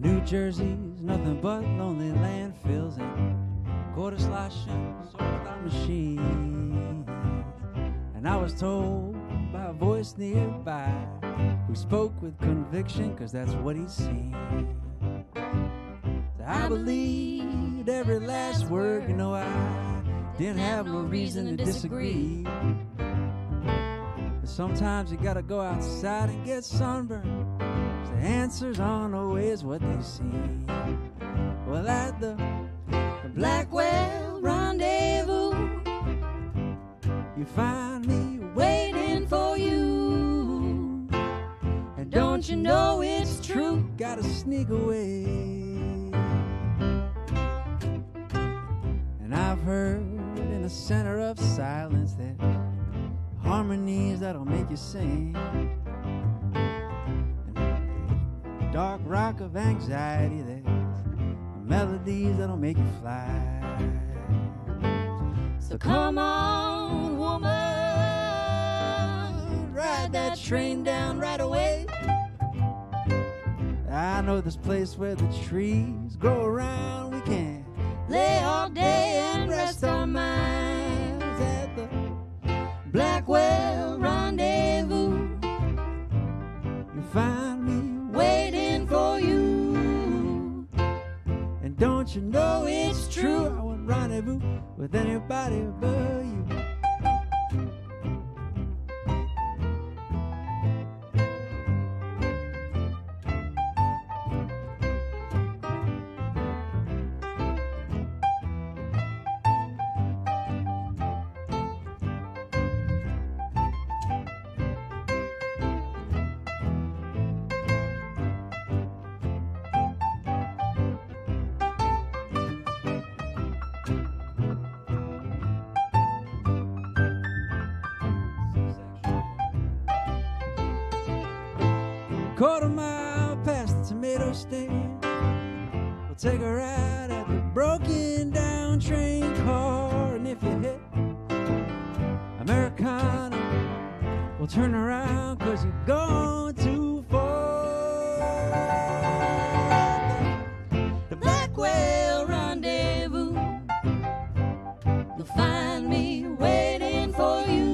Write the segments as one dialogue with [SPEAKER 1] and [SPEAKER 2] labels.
[SPEAKER 1] New Jersey's nothing but lonely landfills and quarter sloshing sold-out machines. And I was told by a voice nearby who spoke with conviction, 'cause that's what he'd seen. So I believed every last word, you know, I didn't have no reason to disagree. But sometimes you gotta go outside and get sunburned. The answers aren't always what they seem. Well, at the Blackwell Rendezvous, you find me waiting for you. And don't you know it's true? Gotta sneak away. And I've heard in the center of silence there's harmonies that'll make you sing. Dark rock of anxiety, there's melodies that'll make you fly. So come on, woman, ride that train down right away. I know this place where the trees grow around. We can lay all day and rest our minds at the Blackwell Rendezvous. You find me waiting for you. And don't you know it's true? I won't rendezvous with anybody but you. Quarter mile past the tomato stand, we'll take a ride at the broken down train car. And if you hit Americana, we'll turn around 'cause you're gone too far. The Blackwell Rendezvous, you'll find me waiting for you.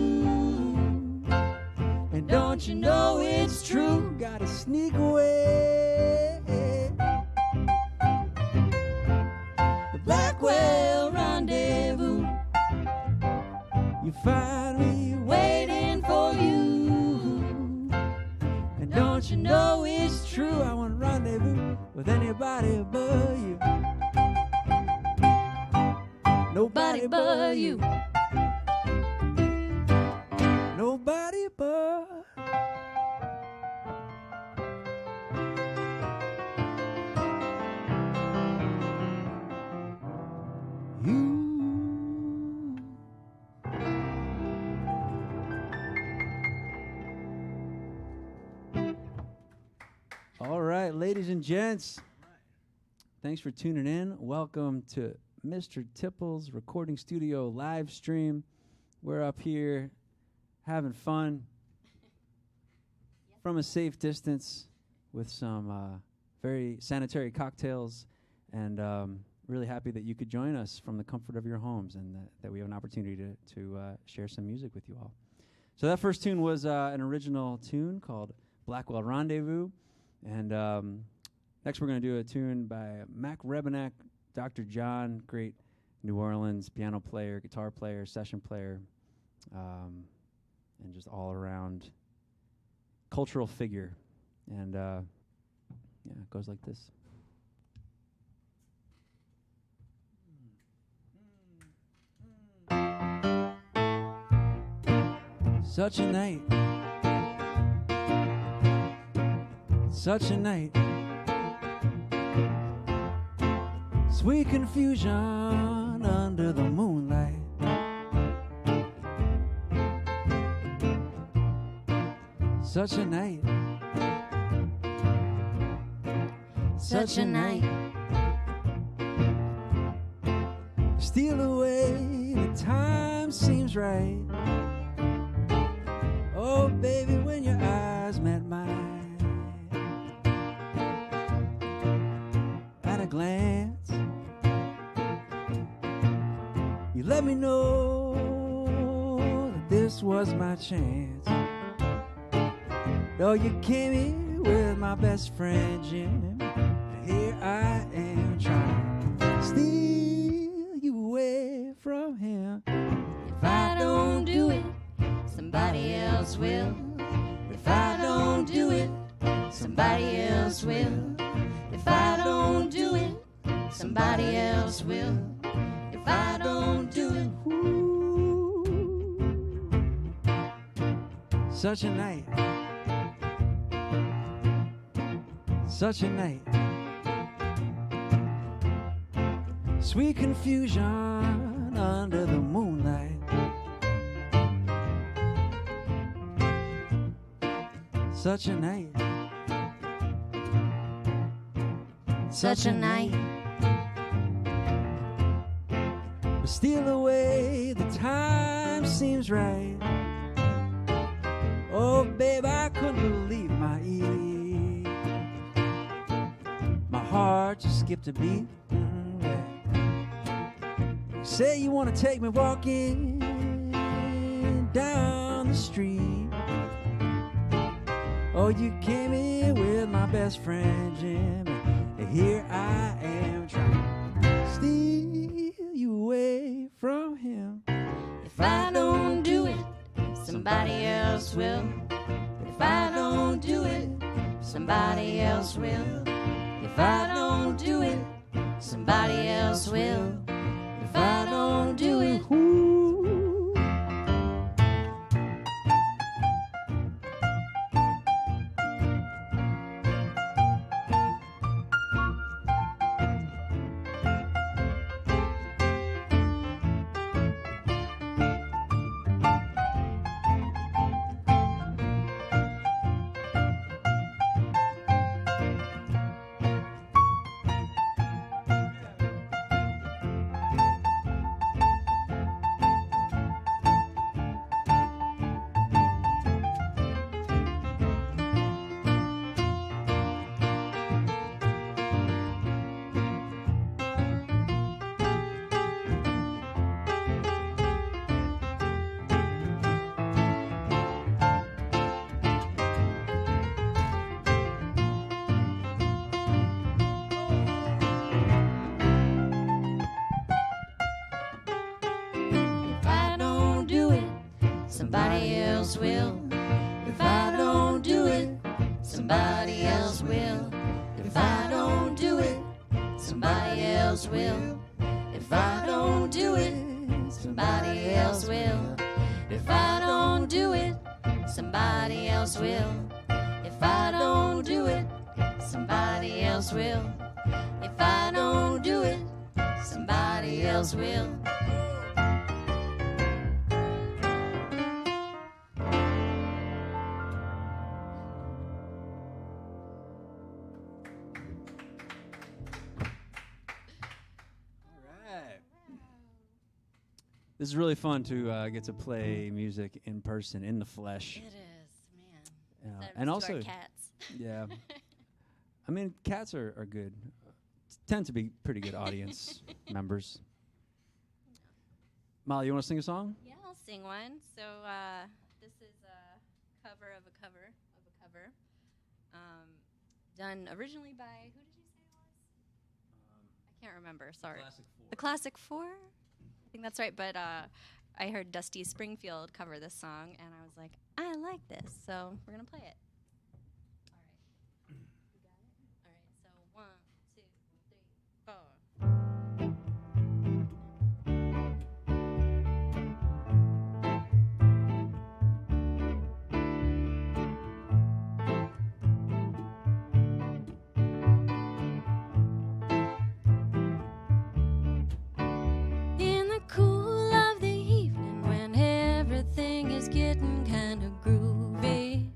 [SPEAKER 1] And don't you know it's true? Gotta sneak away. The Blackwell Rendezvous, you find me waiting for you. And don't you know it's true? I want to rendezvous with anybody but you. Nobody but you. Nobody but you. All right, ladies and gents, thanks for tuning in. Welcome to Mr. Tipple's recording studio live stream. We're up here having fun from a safe distance with some very sanitary cocktails, and really happy that you could join us from the comfort of your homes, and that we have an opportunity to share some music with you all. So that first tune was an original tune called Blackwell Rendezvous, and next we're going to do a tune by Mac Rebenak, Dr. John, great New Orleans piano player, guitar player, session player, and just all around cultural figure. And yeah, it goes like this. Such a night, such a night, sweet confusion under the moonlight. Such a night, such a night, steal away, the time seems right. Oh, baby, when your eyes met mine, let me know that this was my chance. Oh, you came here with my best friend Jim. Here I am trying to steal you away from him.
[SPEAKER 2] If I don't do it, somebody else will. If I don't do it, somebody else will. If I don't do it, somebody else will. If I don't do it,
[SPEAKER 1] ooh, such a night, such a night. Sweet confusion under the moonlight. Such a night.
[SPEAKER 2] such a night.
[SPEAKER 1] But steal away, the time seems right. Oh, babe, I couldn't believe my ears. My heart just skipped a beat. Yeah. You say you want to take me walking down the street. Oh, you came in with my best friend Jim, and here I am trying to steal you away from him.
[SPEAKER 2] If I don't do it, somebody else will. If I don't do it, somebody else will. If I don't do it, somebody else will. If I don't do it, somebody else will. If I don't do it, somebody else will. If I don't do it, somebody else will. If I don't do it, somebody else will. If I don't do it, somebody else will. If I don't do it, somebody else will. If I don't do it, somebody else will.
[SPEAKER 1] This is really fun to get to play music in person, in the flesh.
[SPEAKER 2] It is, man.
[SPEAKER 1] And also,
[SPEAKER 2] our cats.
[SPEAKER 1] Yeah. I mean, cats are good. Tend to be pretty good audience members. Molly, you want to sing a song?
[SPEAKER 2] Yeah, I'll sing one. So this is a cover of a cover of a cover, done originally by, who did you say it was? I can't remember. Sorry. The Classic Four. I think that's right. But I heard Dusty Springfield cover this song, and I was like, I like this, so we're gonna play it. All right. You got it? All right. So 1, 2, 3, 4. Getting kind of groovy.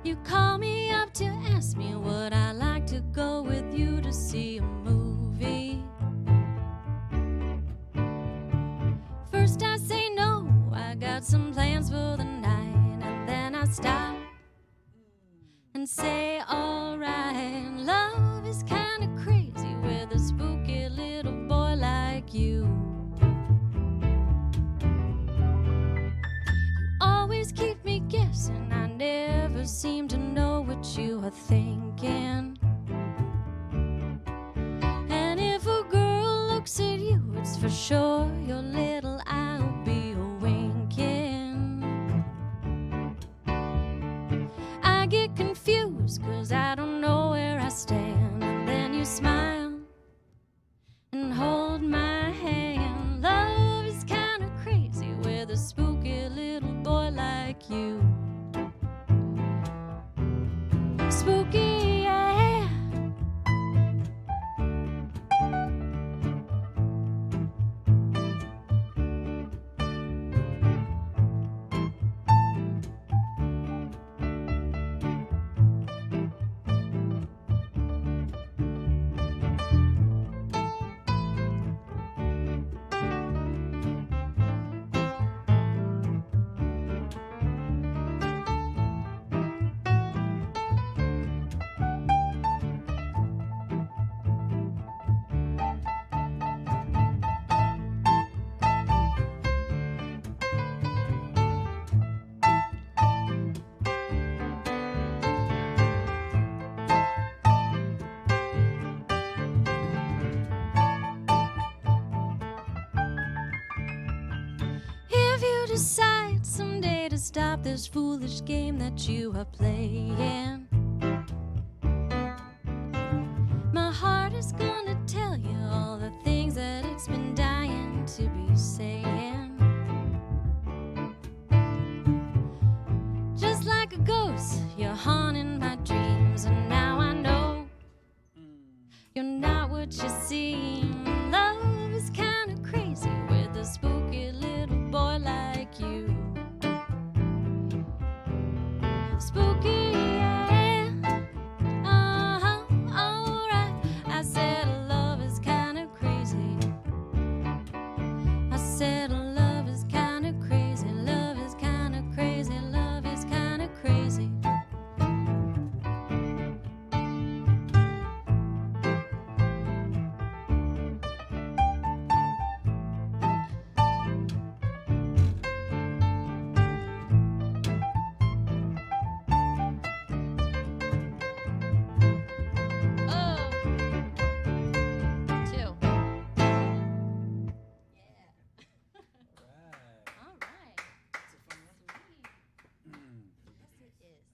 [SPEAKER 2] You call me up to ask me would I like to go with you to see a movie. First I say no, I got some plans for the night, and then I stop and say alright. Love is kind of crazy with a spooky little boy like never seem to know what you are thinking. And if a girl looks at you, it's for sure your little eye will be a-winking. I get confused 'cause I don't know where I stand. And then you smile and hold my hand. Love is kinda crazy with a spooky little boy like you. Spooky, yeah. Decide someday to stop this foolish game that you are playing, my heart is gonna tell you all the things that it's been dying to be saying. Just like a ghost, you're haunting my dreams, and now I know you're not what you seem. Love is kinda crazy with a spooky little boy like you. Spooky, yeah. Alright. I said love is kinda crazy. I said love is kinda crazy. Love is kinda crazy. Love is kinda crazy.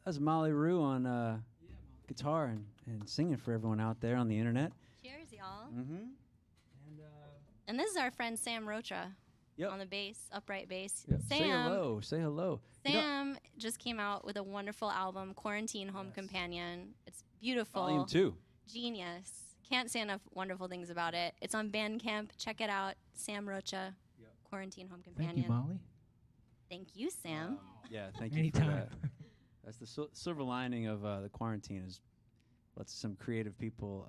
[SPEAKER 1] That's Molly Rue on guitar and singing for everyone out there on the internet.
[SPEAKER 2] Cheers, y'all.
[SPEAKER 1] Mm-hmm.
[SPEAKER 2] And this is our friend Sam Rocha
[SPEAKER 1] Yep.
[SPEAKER 2] on the bass, upright bass.
[SPEAKER 1] Yep.
[SPEAKER 2] Sam,
[SPEAKER 1] Say hello. Say hello.
[SPEAKER 2] Sam just came out with a wonderful album, Quarantine Home Companion. It's beautiful.
[SPEAKER 1] Volume 2.
[SPEAKER 2] Genius. Can't say enough wonderful things about it. It's on Bandcamp. Check it out. Sam Rocha, Quarantine Home Companion.
[SPEAKER 3] Thank you, Molly.
[SPEAKER 2] Thank you, Sam.
[SPEAKER 1] Yeah, thank you
[SPEAKER 3] Anytime.
[SPEAKER 1] for that. That's the silver lining of the quarantine is lets some creative people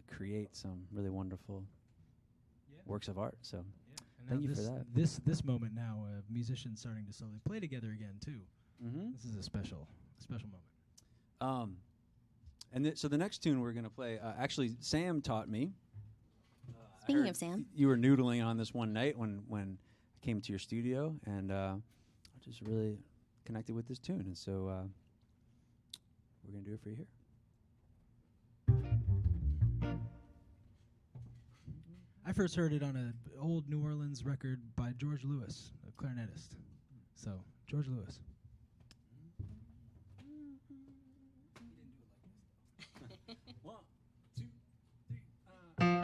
[SPEAKER 1] create some really wonderful works of art. So
[SPEAKER 3] And
[SPEAKER 1] thank
[SPEAKER 3] now
[SPEAKER 1] you for that.
[SPEAKER 3] This moment now, musicians starting to slowly play together again too.
[SPEAKER 1] Mm-hmm.
[SPEAKER 3] This is a special moment.
[SPEAKER 1] And so the next tune we're going to play, actually Sam taught me. I
[SPEAKER 2] Speaking
[SPEAKER 1] heard
[SPEAKER 2] of Sam.
[SPEAKER 1] you were noodling on this one night when I came to your studio, and I just really connected with this tune, and so we're going to do it for you here.
[SPEAKER 3] I first heard it on an old New Orleans record by George Lewis, a clarinetist. So, George Lewis.
[SPEAKER 1] One, 2, 3.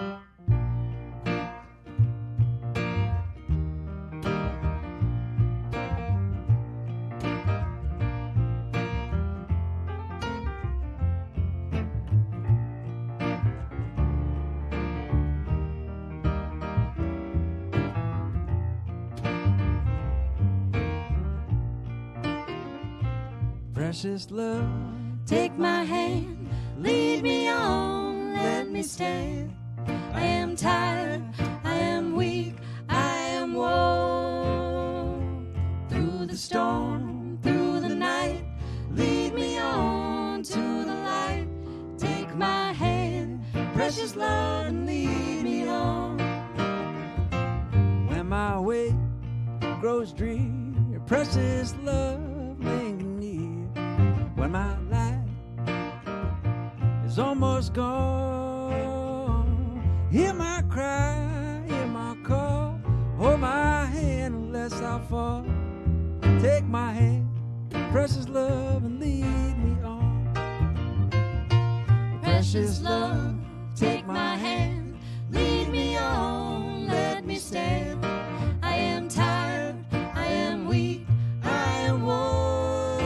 [SPEAKER 1] Precious love,
[SPEAKER 2] Take my hand, lead me on, let me stand. I am tired, I am weak, I am woe. Through the storm, through the night, lead me on to the light. Take my hand, precious love, and lead me on.
[SPEAKER 1] when my way grows drear, precious love linger near. When my gone. Hear my cry, hear my call. Hold my hand unless I fall. Take my hand, precious love, and lead me on.
[SPEAKER 2] Precious love, take my hand, lead me on, let me stand. I am tired, I am weak, I am worn.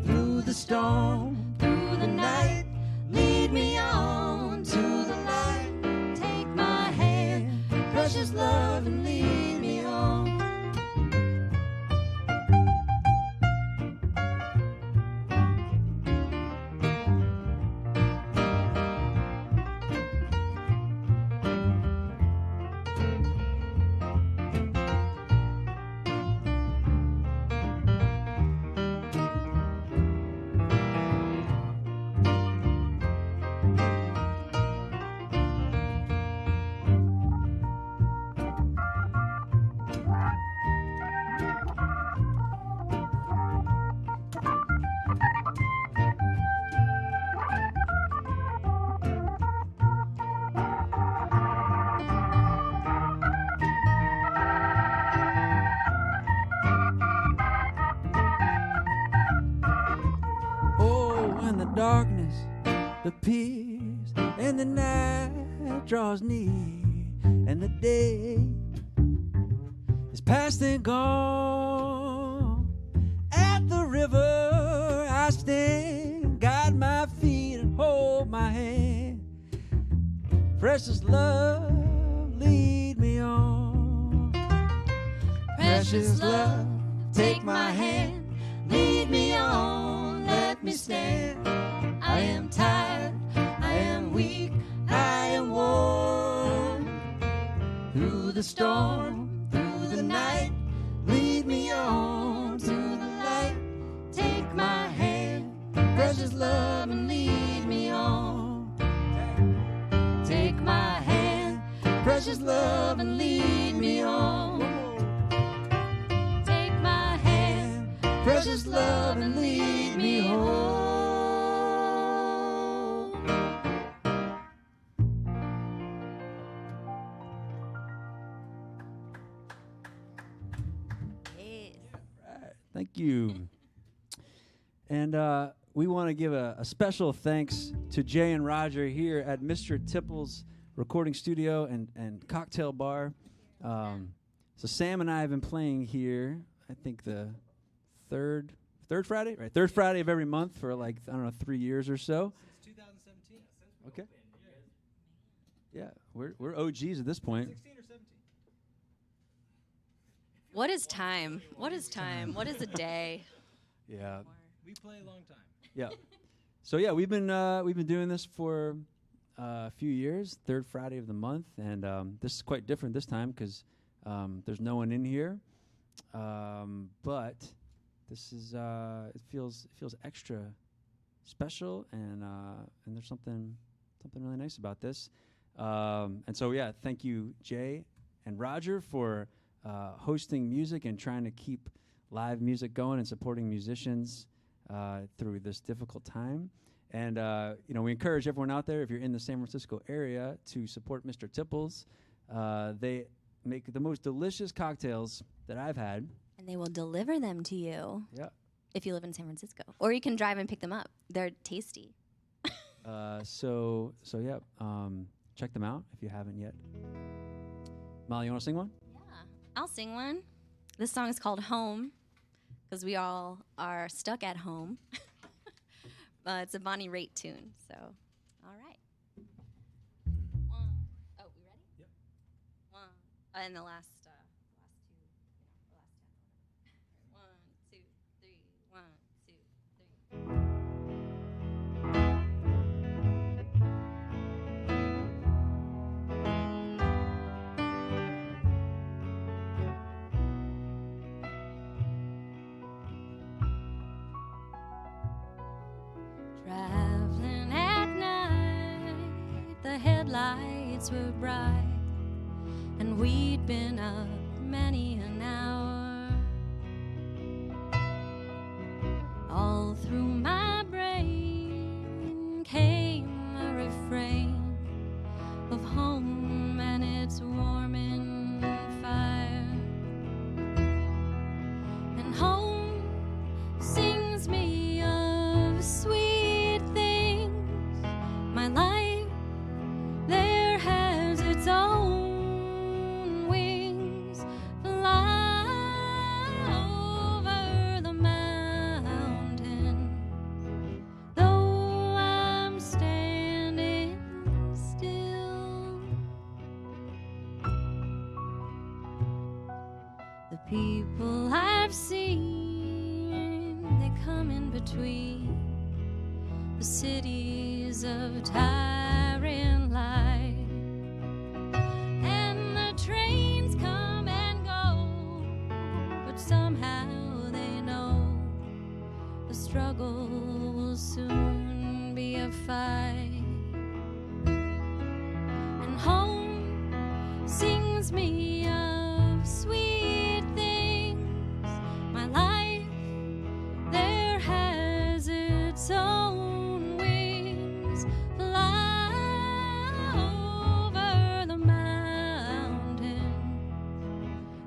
[SPEAKER 1] Through the storm,
[SPEAKER 2] Through the night, lead me on to the light. Take my hand, precious love, and lead me on.
[SPEAKER 1] oh, in the darkness, the peace, and the night draws near, and the day is past and gone. At the river I stand, guide my feet and hold my hand. Precious love, lead me on.
[SPEAKER 2] Precious love, take my hand, lead me on, let me stand. I am tired, I am weak, I am worn. Through the storm, through the night, lead me on to the light. Take my hand, precious love, and lead me on. Take my hand, precious love, and lead me on. Take my hand, precious love, and lead me home.
[SPEAKER 1] Thank you. And we want to give a special thanks to Jay and Roger here at Mr. Tipple's recording studio and cocktail bar. So Sam and I have been playing here, I think the third Friday? Right, third Friday of every month for like, I don't know, 3 years or so.
[SPEAKER 3] Since 2017.
[SPEAKER 1] Okay. Yeah, we're OGs at this point.
[SPEAKER 3] 16 or 17.
[SPEAKER 2] What is time? What is time? What is a day?
[SPEAKER 1] Yeah.
[SPEAKER 3] We play a long time.
[SPEAKER 1] Yeah. So yeah, we've been doing this for a few years, third Friday of the month, and this is quite different this time because there's no one in here, but this is it feels extra special, and there's something really nice about this, and so yeah, thank you Jay and Roger for hosting music and trying to keep live music going and supporting musicians through this difficult time. And we encourage everyone out there, if you're in the San Francisco area, to support Mr. Tipple's. They make the most delicious cocktails that I've had.
[SPEAKER 2] And they will deliver them to you.
[SPEAKER 1] Yeah.
[SPEAKER 2] If you live in San Francisco, or you can drive and pick them up. They're tasty.
[SPEAKER 1] So yeah, check them out if you haven't yet. Molly, you want to sing one?
[SPEAKER 2] Yeah, I'll sing one. This song is called Home, because we all are stuck at home. It's a Bonnie Raitt tune, so all right. One. Oh, we ready?
[SPEAKER 3] Yep.
[SPEAKER 2] One. And the last two. The last 10. 1, 2, 3. 1, 2, 3. Traveling at night, the headlights were bright, and we'd been up many an hour. All through my brain came I've seen, they come in between the cities of tiring light, and the trains come and go, but somehow they know the struggle will soon be a fight. And home sings me of sweet things. My life there has its own wings. Fly over the mountain,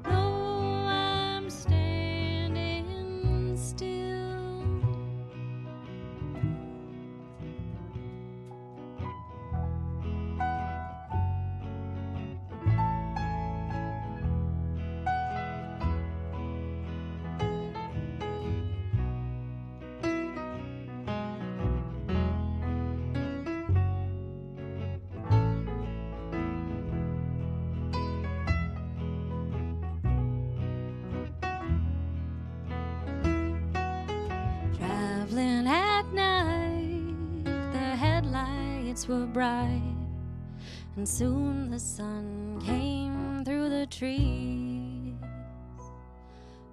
[SPEAKER 2] though I'm standing still. Traveling at night, the headlights were bright, and soon the sun came through the trees.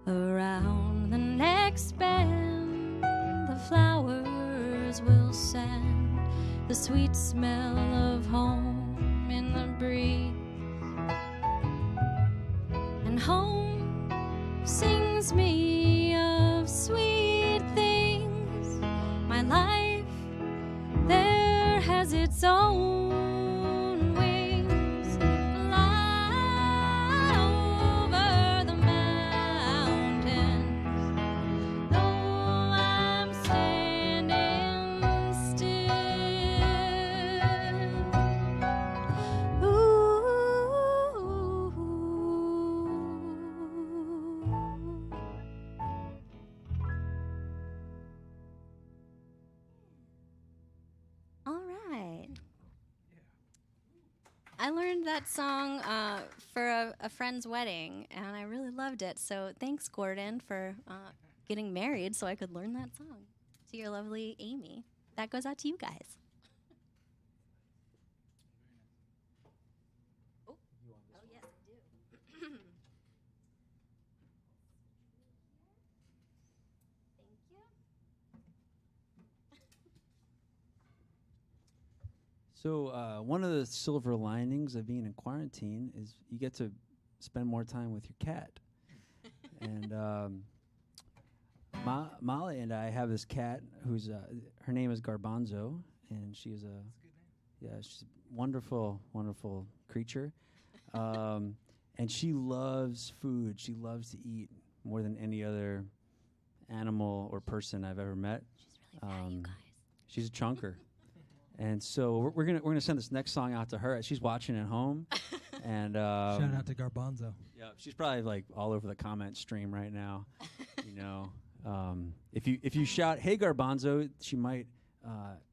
[SPEAKER 2] Around the next bend, the flowers will send the sweet smell of home in the breeze. And home sings me of sweet things. My life there has its own wings. Fly over the mountains, though I'm standing still. Ooh. All right. I learned that song for a friend's wedding, and I really loved it. So thanks, Gordon, for getting married so I could learn that song. To your lovely Amy. That goes out to you guys. Oh, yes, I do. Thank you.
[SPEAKER 1] So one of the silver linings of being in quarantine is you get to spend more time with your cat. And Molly and I have this cat who's her name is Garbanzo, and she's she's a wonderful, wonderful creature. And she loves food. She loves to eat more than any other animal or person I've ever met.
[SPEAKER 2] She's really fat, you guys.
[SPEAKER 1] She's a chunker. And so we're gonna send this next song out to her. She's watching at home, and
[SPEAKER 3] Shout out to Garbanzo.
[SPEAKER 1] yeah, she's probably like all over the comment stream right now. You know, if you shout "Hey Garbanzo," she might,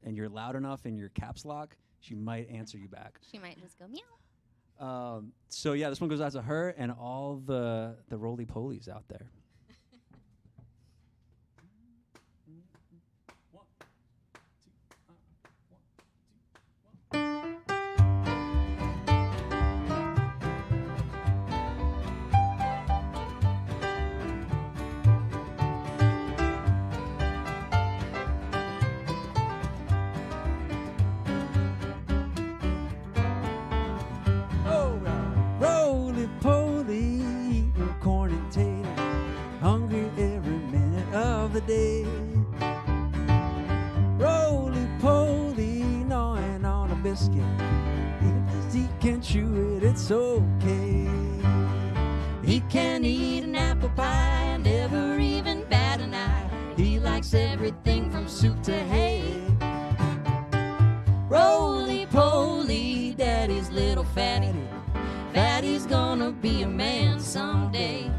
[SPEAKER 1] and you're loud enough in your caps lock, she might answer you back.
[SPEAKER 2] She might just go meow.
[SPEAKER 1] So yeah, this one goes out to her and all the roly polies out there. Roly poly, eating corn and tater, hungry every minute of the day. Roly poly, gnawing on a biscuit, even if he can chew it, it's okay. He can eat an apple pie and never even bat an eye. He likes everything from soup to hay. Roly poly, daddy's little fatty. Fatty's gonna be a man someday.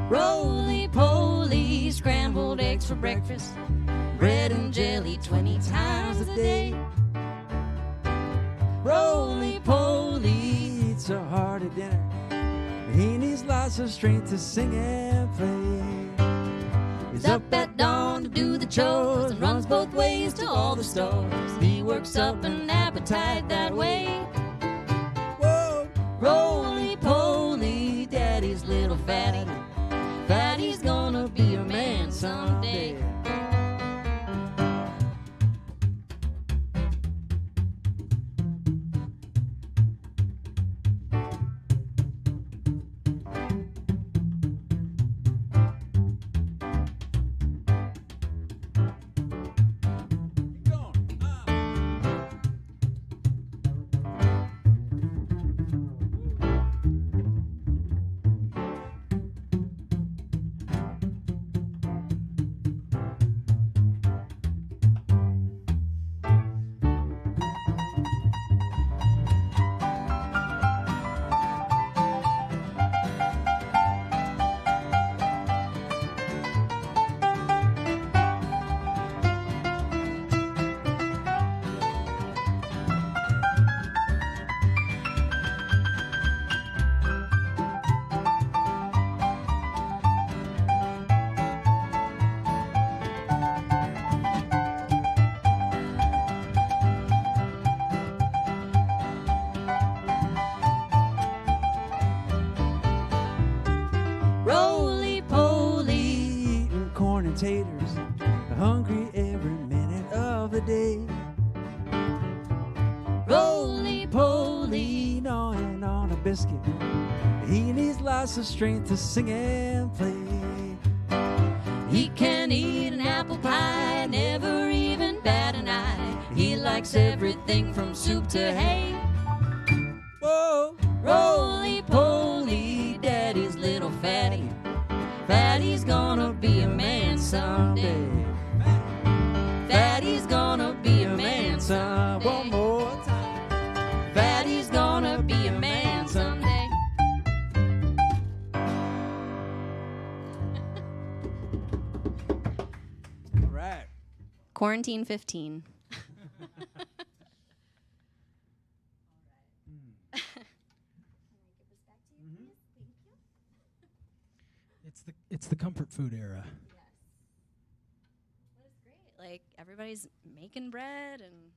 [SPEAKER 2] Roly-poly, scrambled eggs for breakfast, bread and jelly 20 times a day.
[SPEAKER 1] Roly-poly eats so hard at dinner. He needs lots of strength to sing and play.
[SPEAKER 2] He's up at dawn to do the chores and runs both ways to all the stores. He works up an appetite that way.
[SPEAKER 1] Whoa!
[SPEAKER 2] Roly-poly, daddy's little fatty. Fatty's gonna be a man someday.
[SPEAKER 1] Taters, hungry every minute of the day. Roly-poly, gnawing on a biscuit. He needs lots of strength to sing and play.
[SPEAKER 2] He can eat an apple pie, never even bat an eye. He likes everything from soup to hay.
[SPEAKER 1] Whoa!
[SPEAKER 2] Roly-poly, daddy's little fatty. Fatty's gonna be a man someday. Fatty's gonna be a man someday.
[SPEAKER 1] One more time.
[SPEAKER 2] Fatty's gonna be a man someday.
[SPEAKER 1] All right.
[SPEAKER 2] Quarantine 15.
[SPEAKER 3] It's the comfort food era.
[SPEAKER 2] Yes. That is great. Like, everybody's making bread and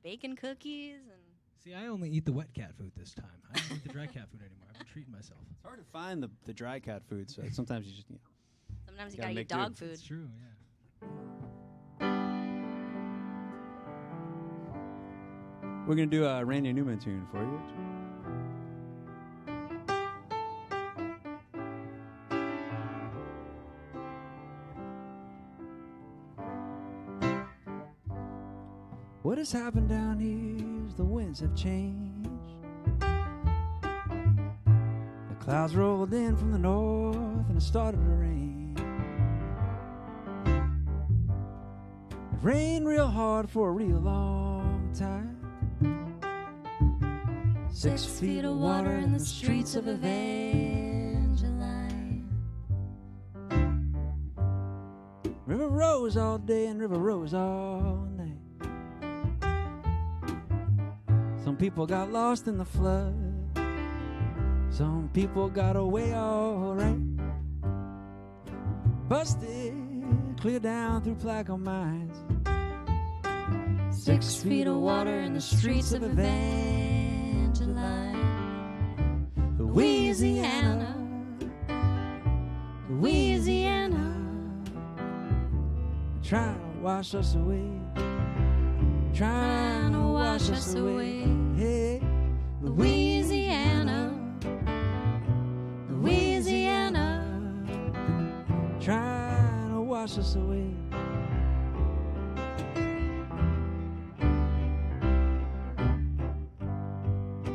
[SPEAKER 2] baking cookies and...
[SPEAKER 3] See, I only eat the wet cat food this time. I don't eat the dry cat food anymore. I've been treating myself.
[SPEAKER 1] It's hard to find the dry cat food, so sometimes you just,
[SPEAKER 2] Sometimes you
[SPEAKER 1] Gotta
[SPEAKER 2] gotta
[SPEAKER 1] make
[SPEAKER 2] eat dog
[SPEAKER 1] do.
[SPEAKER 2] food.
[SPEAKER 3] It's true, yeah.
[SPEAKER 1] We're going to do a Randy Newman tune for you. What has happened down here is the winds have changed. The clouds rolled in from the north and it started to rain. It rained real hard for a real long time.
[SPEAKER 2] 6 feet of water in the streets of Evangeline.
[SPEAKER 1] River rose all day and river rose all night. Some people got lost in the flood. Some people got away all right. Busted clear down through Plaquemine mines.
[SPEAKER 2] 6 feet of water in the streets of Evangeline. Louisiana, Louisiana.
[SPEAKER 1] Trying to wash us away. Trying to wash us away. Hey,
[SPEAKER 2] Louisiana, Louisiana.
[SPEAKER 1] Trying to wash us away.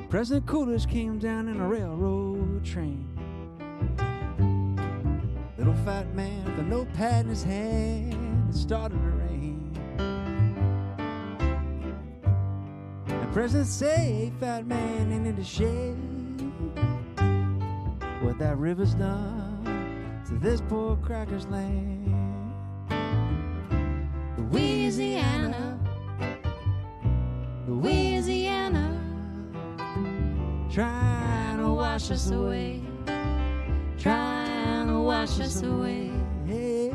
[SPEAKER 1] President Coolidge came down in a railroad train. Little fat man with a notepad in his hand. It started to rain. And President say, fat man ain't in the shade. What that river's done to this poor cracker's land.
[SPEAKER 2] Louisiana, Louisiana,
[SPEAKER 1] trying to wash us away,
[SPEAKER 2] trying to wash us away.
[SPEAKER 1] Hey,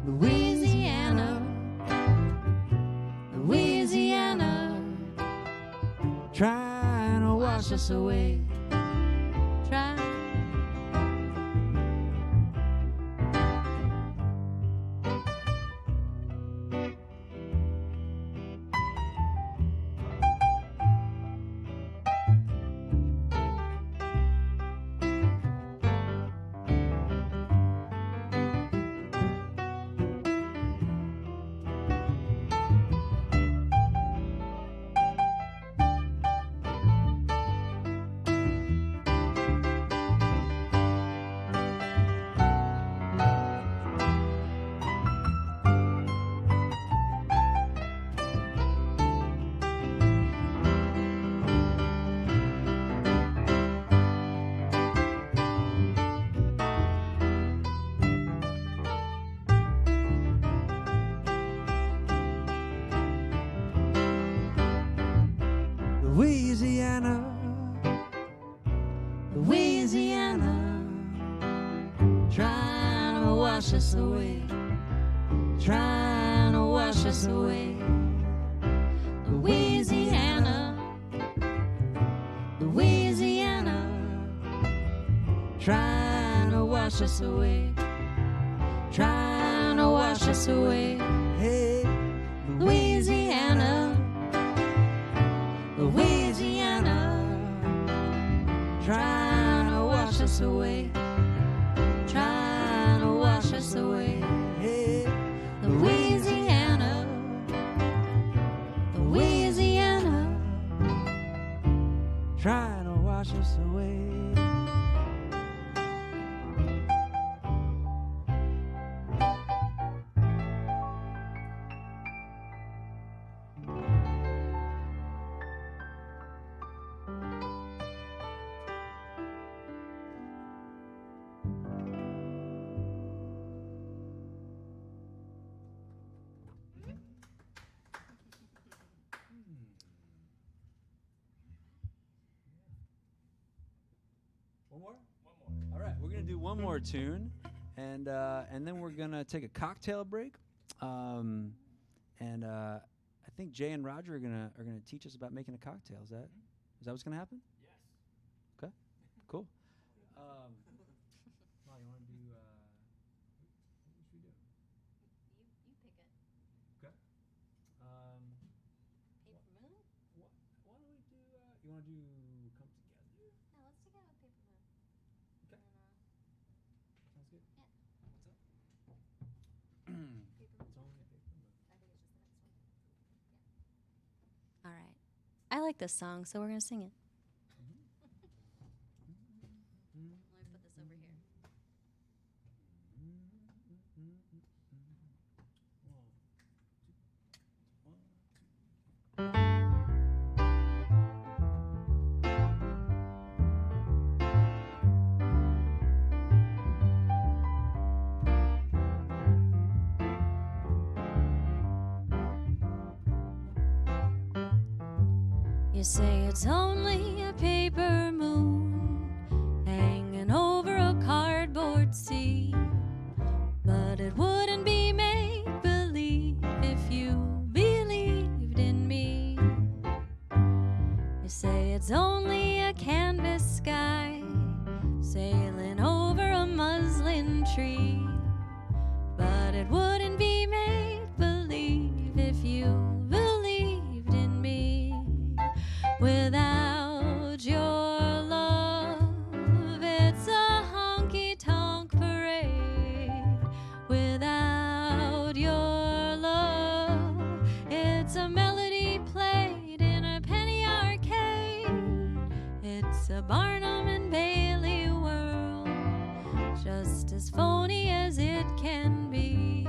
[SPEAKER 2] Louisiana, Louisiana,
[SPEAKER 1] trying to wash us away.
[SPEAKER 2] try.
[SPEAKER 1] Louisiana,
[SPEAKER 2] Louisiana, trying to wash us away, trying to wash us away. Louisiana, Louisiana, trying to wash us away, trying to wash us away.
[SPEAKER 1] hey,
[SPEAKER 2] Louisiana, Louisiana, trying to wash us away, trying to wash us away.
[SPEAKER 1] hey,
[SPEAKER 2] Louisiana, Louisiana,
[SPEAKER 1] trying to wash us away. One more? All right, we're gonna do one more tune, and then we're gonna take a cocktail break. I think Jay and Roger are gonna teach us about making a cocktail. Is that what's gonna happen? Yes. Okay. Cool. Molly, you want to do? What should we do?
[SPEAKER 2] You pick it.
[SPEAKER 1] Okay.
[SPEAKER 2] Paper Moon?
[SPEAKER 1] Why don't we do? You want to do Come Together?
[SPEAKER 2] No, let's take it with Paper Moon.
[SPEAKER 1] Okay. Sounds good.
[SPEAKER 2] Yeah.
[SPEAKER 1] What's up?
[SPEAKER 2] Paper Moon.
[SPEAKER 1] It's only Paper Moon.
[SPEAKER 2] I think it's just the next one. Yeah. All right. I like this song, so we're going to sing it. Let me put this over here. You say it's only a paper moon hanging over a cardboard sea, but it wouldn't be make-believe if you believed in me. You say it's only a canvas sky sailing over a muslin tree, but it wouldn't be make-believe if you believed in me. Without your love, it's a honky-tonk parade. Without your love, it's a melody played in a penny arcade. It's a Barnum and Bailey world, just as phony as it can be.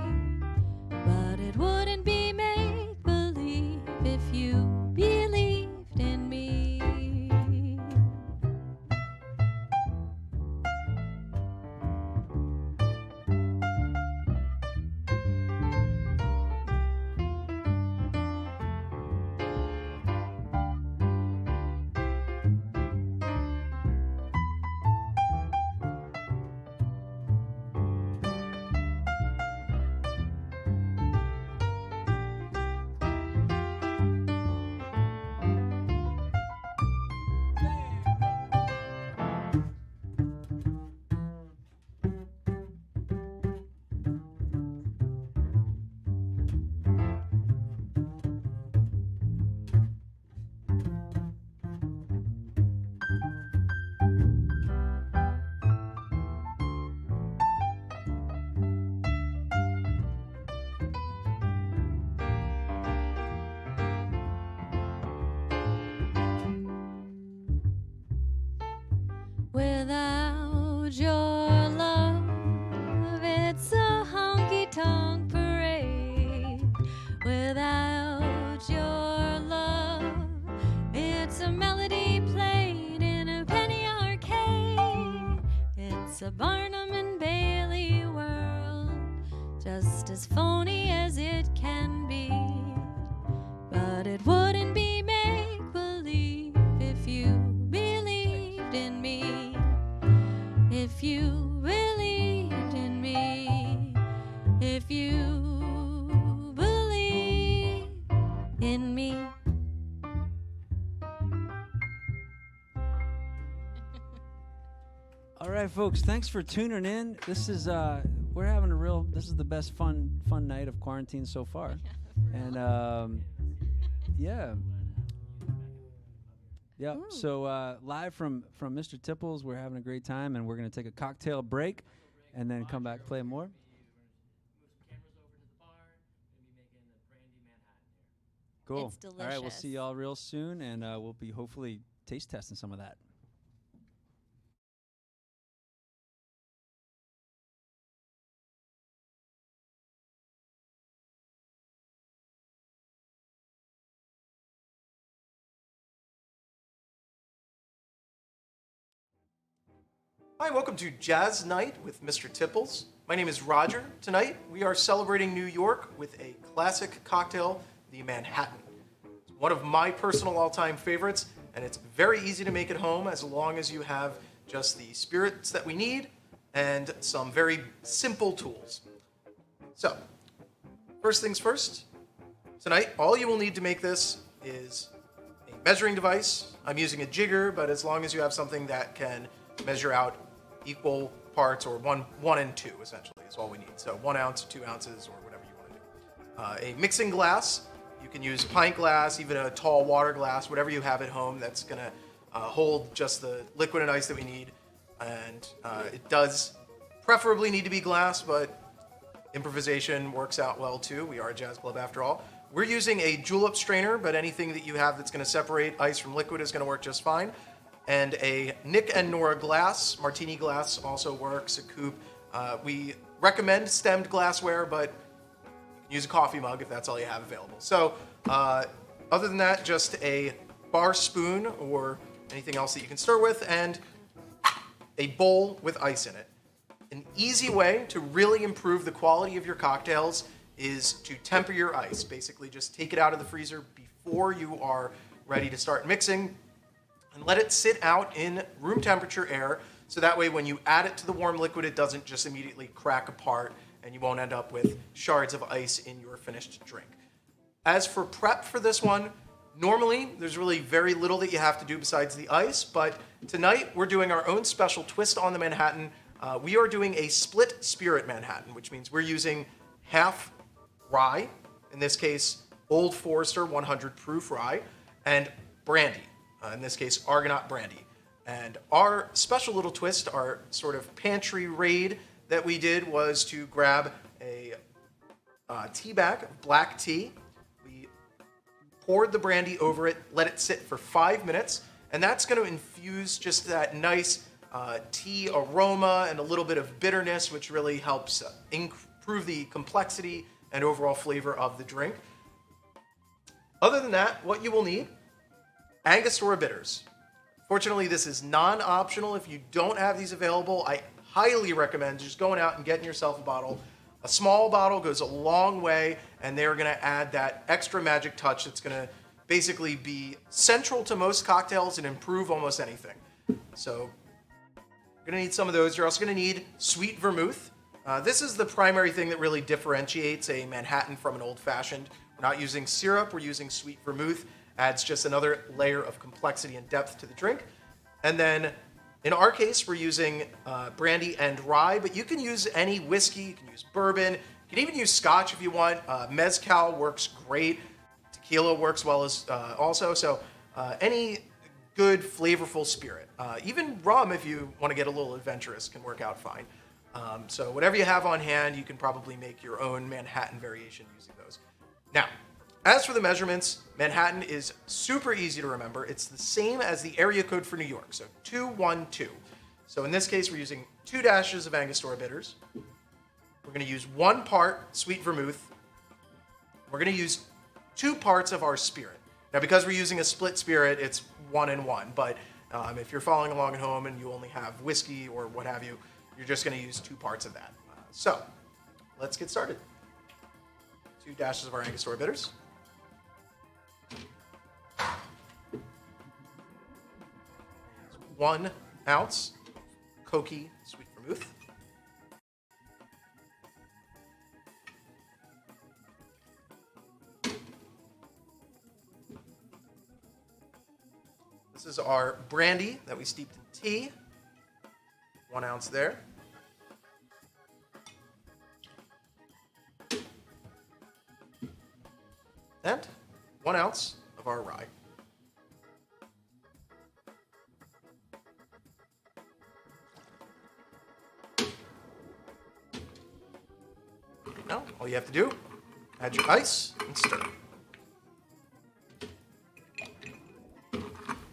[SPEAKER 2] Without your love, it's a honky-tonk parade. Without your love, it's a melody played in a penny arcade. It's a Barnum and Bailey world, just as phony as it can be. But it wouldn't be make-believe if you believed in me. If you believed in me. If you believe in me.
[SPEAKER 1] All right, folks, thanks for tuning in. This is we're having this is the best fun night of quarantine so far. And yeah. Yep.
[SPEAKER 2] Ooh.
[SPEAKER 1] So live from Mr. Tipples, we're having a great time, and we're going to take a cocktail break and then come back play more. Cool.
[SPEAKER 2] It's delicious.
[SPEAKER 1] All right, we'll see y'all real soon, and we'll be hopefully taste testing some of that.
[SPEAKER 4] Hi, welcome to Jazz Night with Mr. Tipples. My name is Roger. Tonight, we are celebrating New York with a classic cocktail, the Manhattan. It's one of my personal all-time favorites, and it's very easy to make at home as long as you have just the spirits that we need and some very simple tools. So, first things first, tonight, all you will need to make this is a measuring device. I'm using a jigger, but as long as you have something that can measure out equal parts, or one and two, essentially, is all we need. So 1 ounce, 2 ounces, or whatever you want to do. A mixing glass. You can use a pint glass, even a tall water glass, whatever you have at home that's going to hold just the liquid and ice that we need. And it does preferably need to be glass, but improvisation works out well too. We are a jazz club after all. We're using a julep strainer, but anything that you have that's going to separate ice from liquid is going to work just fine. And a Nick and Nora glass, martini glass also works, a coupe. We recommend stemmed glassware, but you can use a coffee mug if that's all you have available. So other than that, just a bar spoon or anything else that you can stir with, and a bowl with ice in it. An easy way to really improve the quality of your cocktails is to temper your ice. Basically, just take it out of the freezer before you are ready to start mixing, and let it sit out in room temperature air, so that way when you add it to the warm liquid, it doesn't just immediately crack apart and you won't end up with shards of ice in your finished drink. As for prep for this one, normally there's really very little that you have to do besides the ice, but tonight we're doing our own special twist on the Manhattan. We are doing a split spirit Manhattan, which means we're using half rye, in this case Old Forester 100 proof rye, and brandy. In this case, Argonaut brandy. And our special little twist, our sort of pantry raid that we did, was to grab a tea bag of black tea. We poured the brandy over it, let it sit for 5 minutes, and that's going to infuse just that nice tea aroma and a little bit of bitterness, which really helps improve the complexity and overall flavor of the drink. Other than that, what you will need: Angostura bitters. Fortunately, this is non-optional. If you don't have these available, I highly recommend just going out and getting yourself a bottle. A small bottle goes a long way, and they're going to add that extra magic touch that's going to basically be central to most cocktails and improve almost anything. So you're going to need some of those. You're also going to need sweet vermouth. This is the primary thing that really differentiates a Manhattan from an old-fashioned. We're not using syrup, we're using sweet vermouth. Adds just another layer of complexity and depth to the drink. And then, in our case, we're using brandy and rye, but you can use any whiskey, you can use bourbon, you can even use scotch if you want. Mezcal works great. Tequila works well as also. So any good, flavorful spirit. Even rum, if you want to get a little adventurous, can work out fine. So whatever you have on hand, you can probably make your own Manhattan variation using those. Now, as for the measurements, Manhattan is super easy to remember. It's the same as the area code for New York, so 212. So in this case, we're using 2 dashes of Angostura bitters. We're going to use 1 part sweet vermouth. We're going to use 2 parts of our spirit. Now, because we're using a split spirit, it's 1 and 1. But if you're following along at home and you only have whiskey or what have you, you're just going to use 2 parts of that. So let's get started. 2 dashes of our Angostura bitters. 1 ounce Koki sweet vermouth. This is our brandy that we steeped in tea. 1 ounce there. And 1 ounce of our rye. Now, all you have to do, add your ice and stir.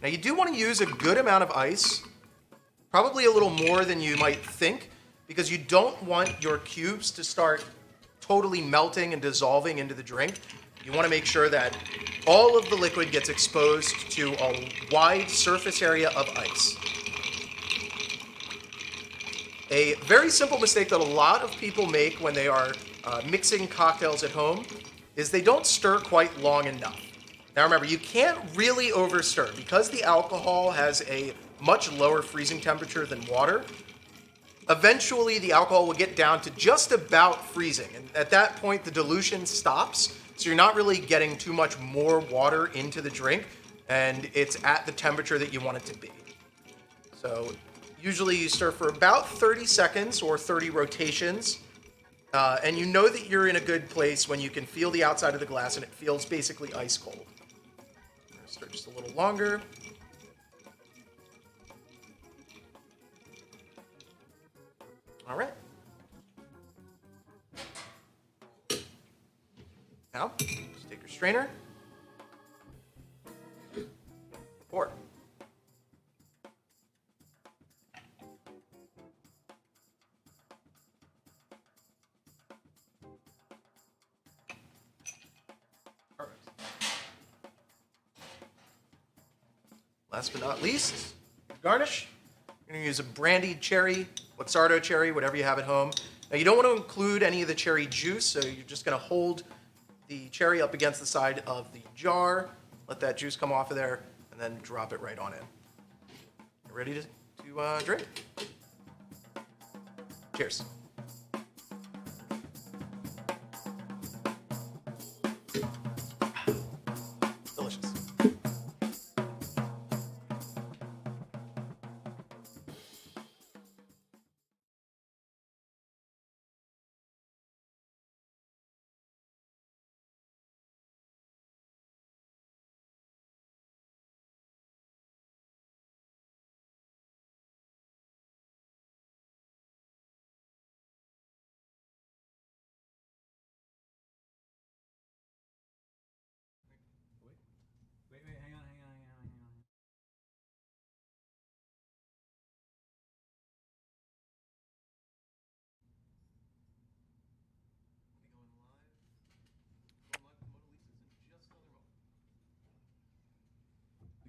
[SPEAKER 4] Now, you do want to use a good amount of ice, probably a little more than you might think, because you don't want your cubes to start totally melting and dissolving into the drink. You want to make sure that all of the liquid gets exposed to a wide surface area of ice. A very simple mistake that a lot of people make when they are mixing cocktails at home is they don't stir quite long enough. Now remember, you can't really overstir. Because the alcohol has a much lower freezing temperature than water, eventually the alcohol will get down to just about freezing. And at that point, the dilution stops, so you're not really getting too much more water into the drink, and it's at the temperature that you want it to be. So usually you stir for about 30 seconds or 30 rotations, and you know that you're in a good place when you can feel the outside of the glass and it feels basically ice cold. Stir just a little longer. All right. Now, just take your strainer. Pour. Perfect. Last but not least, garnish. You're going to use a brandied cherry, Luxardo cherry, whatever you have at home. Now, you don't want to include any of the cherry juice, so you're just going to hold the cherry up against the side of the jar, let that juice come off of there, and then drop it right on in. You're ready to drink. Cheers. Delicious.
[SPEAKER 1] Wait, hang on.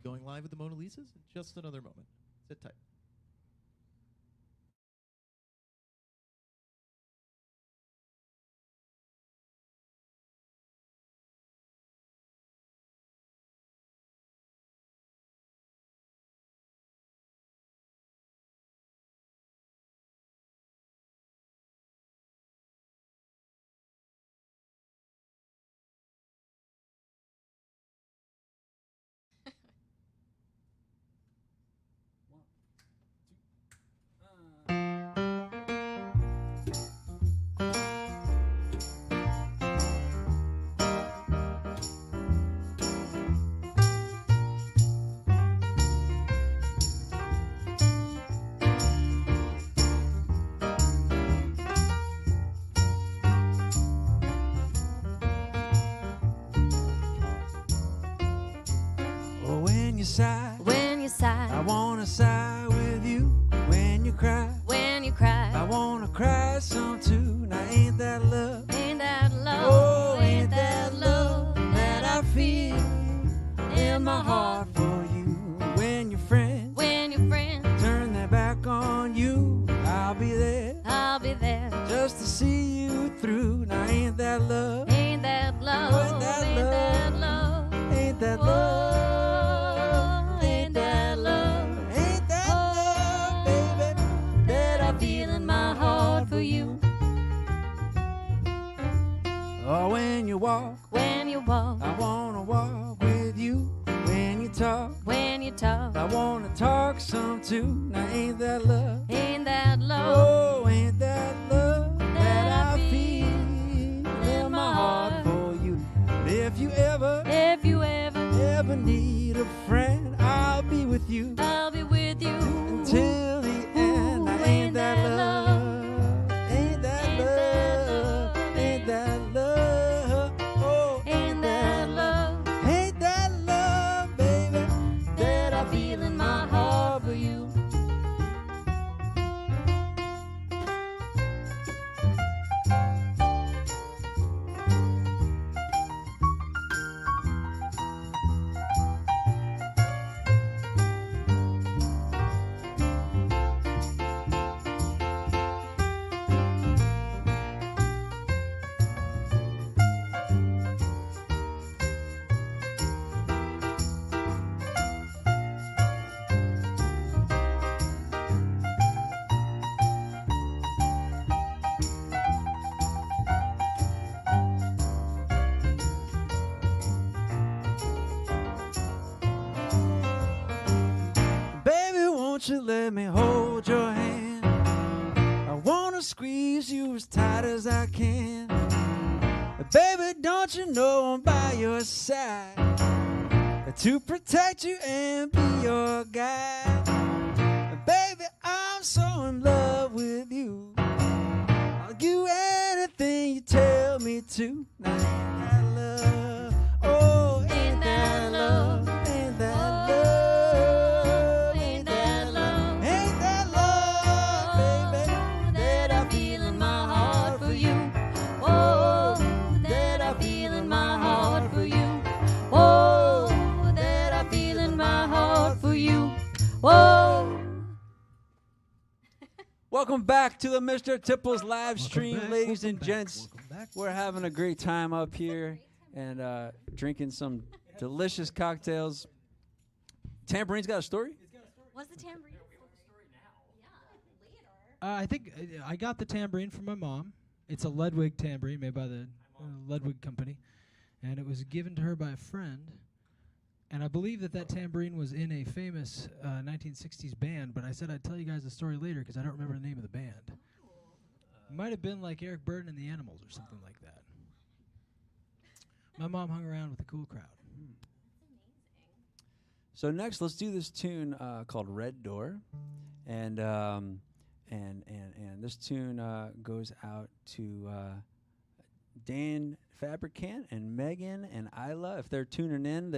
[SPEAKER 5] Going live with the Mona Lisas in just another moment. Sit tight.
[SPEAKER 1] Oh, when you sigh,
[SPEAKER 2] When you sigh,
[SPEAKER 1] I wanna sigh with you. When some too. Now ain't that love?
[SPEAKER 2] Ain't that love?
[SPEAKER 1] Oh, ain't that love that I feel in my heart for you? When your friends turn their back on you, I'll be there just to see you through. Now ain't that love?
[SPEAKER 2] Ain't that love?
[SPEAKER 1] Ain't that love? Ain't that love?
[SPEAKER 2] Ain't that love?
[SPEAKER 1] Ain't that love, baby, that I feel in my heart for you? Oh, when you walk, I wanna walk with you. When you talk, I wanna talk some too. Now ain't that love?
[SPEAKER 2] Ain't that love?
[SPEAKER 1] Oh, ain't that love that I feel in my heart for you? And if you ever need a friend, I'll be with you
[SPEAKER 2] I'll be with you
[SPEAKER 1] until the end. Now ain't that love? Ain't that love? Ain't that love? Oh,
[SPEAKER 2] Ain't that love?
[SPEAKER 1] ain't that love, baby, that I feel in my heart for you? Baby, won't you let me hold your hand? I wanna squeeze you as tight as I can. Baby, don't you know I'm by your side to protect you and be your guide? Baby, I'm so in love with you. I'll do anything you tell me to. Now ain't that love? Oh, ain't that love? Ain't that love?
[SPEAKER 2] Ain't that love?
[SPEAKER 1] Ain't that love, baby, that I feel in my heart for you?
[SPEAKER 2] Oh,
[SPEAKER 1] That I feel in my heart for you.
[SPEAKER 2] oh, that I feel in my heart for you. Whoa.
[SPEAKER 1] Welcome back to the Mr. Tipples live stream,
[SPEAKER 3] back,
[SPEAKER 1] ladies
[SPEAKER 3] welcome
[SPEAKER 1] and
[SPEAKER 3] back,
[SPEAKER 1] gents.
[SPEAKER 3] welcome back.
[SPEAKER 1] We're having a great time up here and drinking some delicious cocktails. Tamperine's got a story?
[SPEAKER 2] What's the tambourine?
[SPEAKER 3] I think I got the tambourine from my mom. It's a Ludwig tambourine made by the Ludwig company, and it was given to her by a friend. And I believe that tambourine was in a famous 1960s band, but I said I'd tell you guys the story later because I don't remember the name of the band. It might have been like Eric Burden and the Animals or something like that. My mom hung around with the cool crowd.
[SPEAKER 1] So next, let's do this tune called Red Door. And this tune goes out to Dan Fabricant and Megan and Isla. If they're tuning in,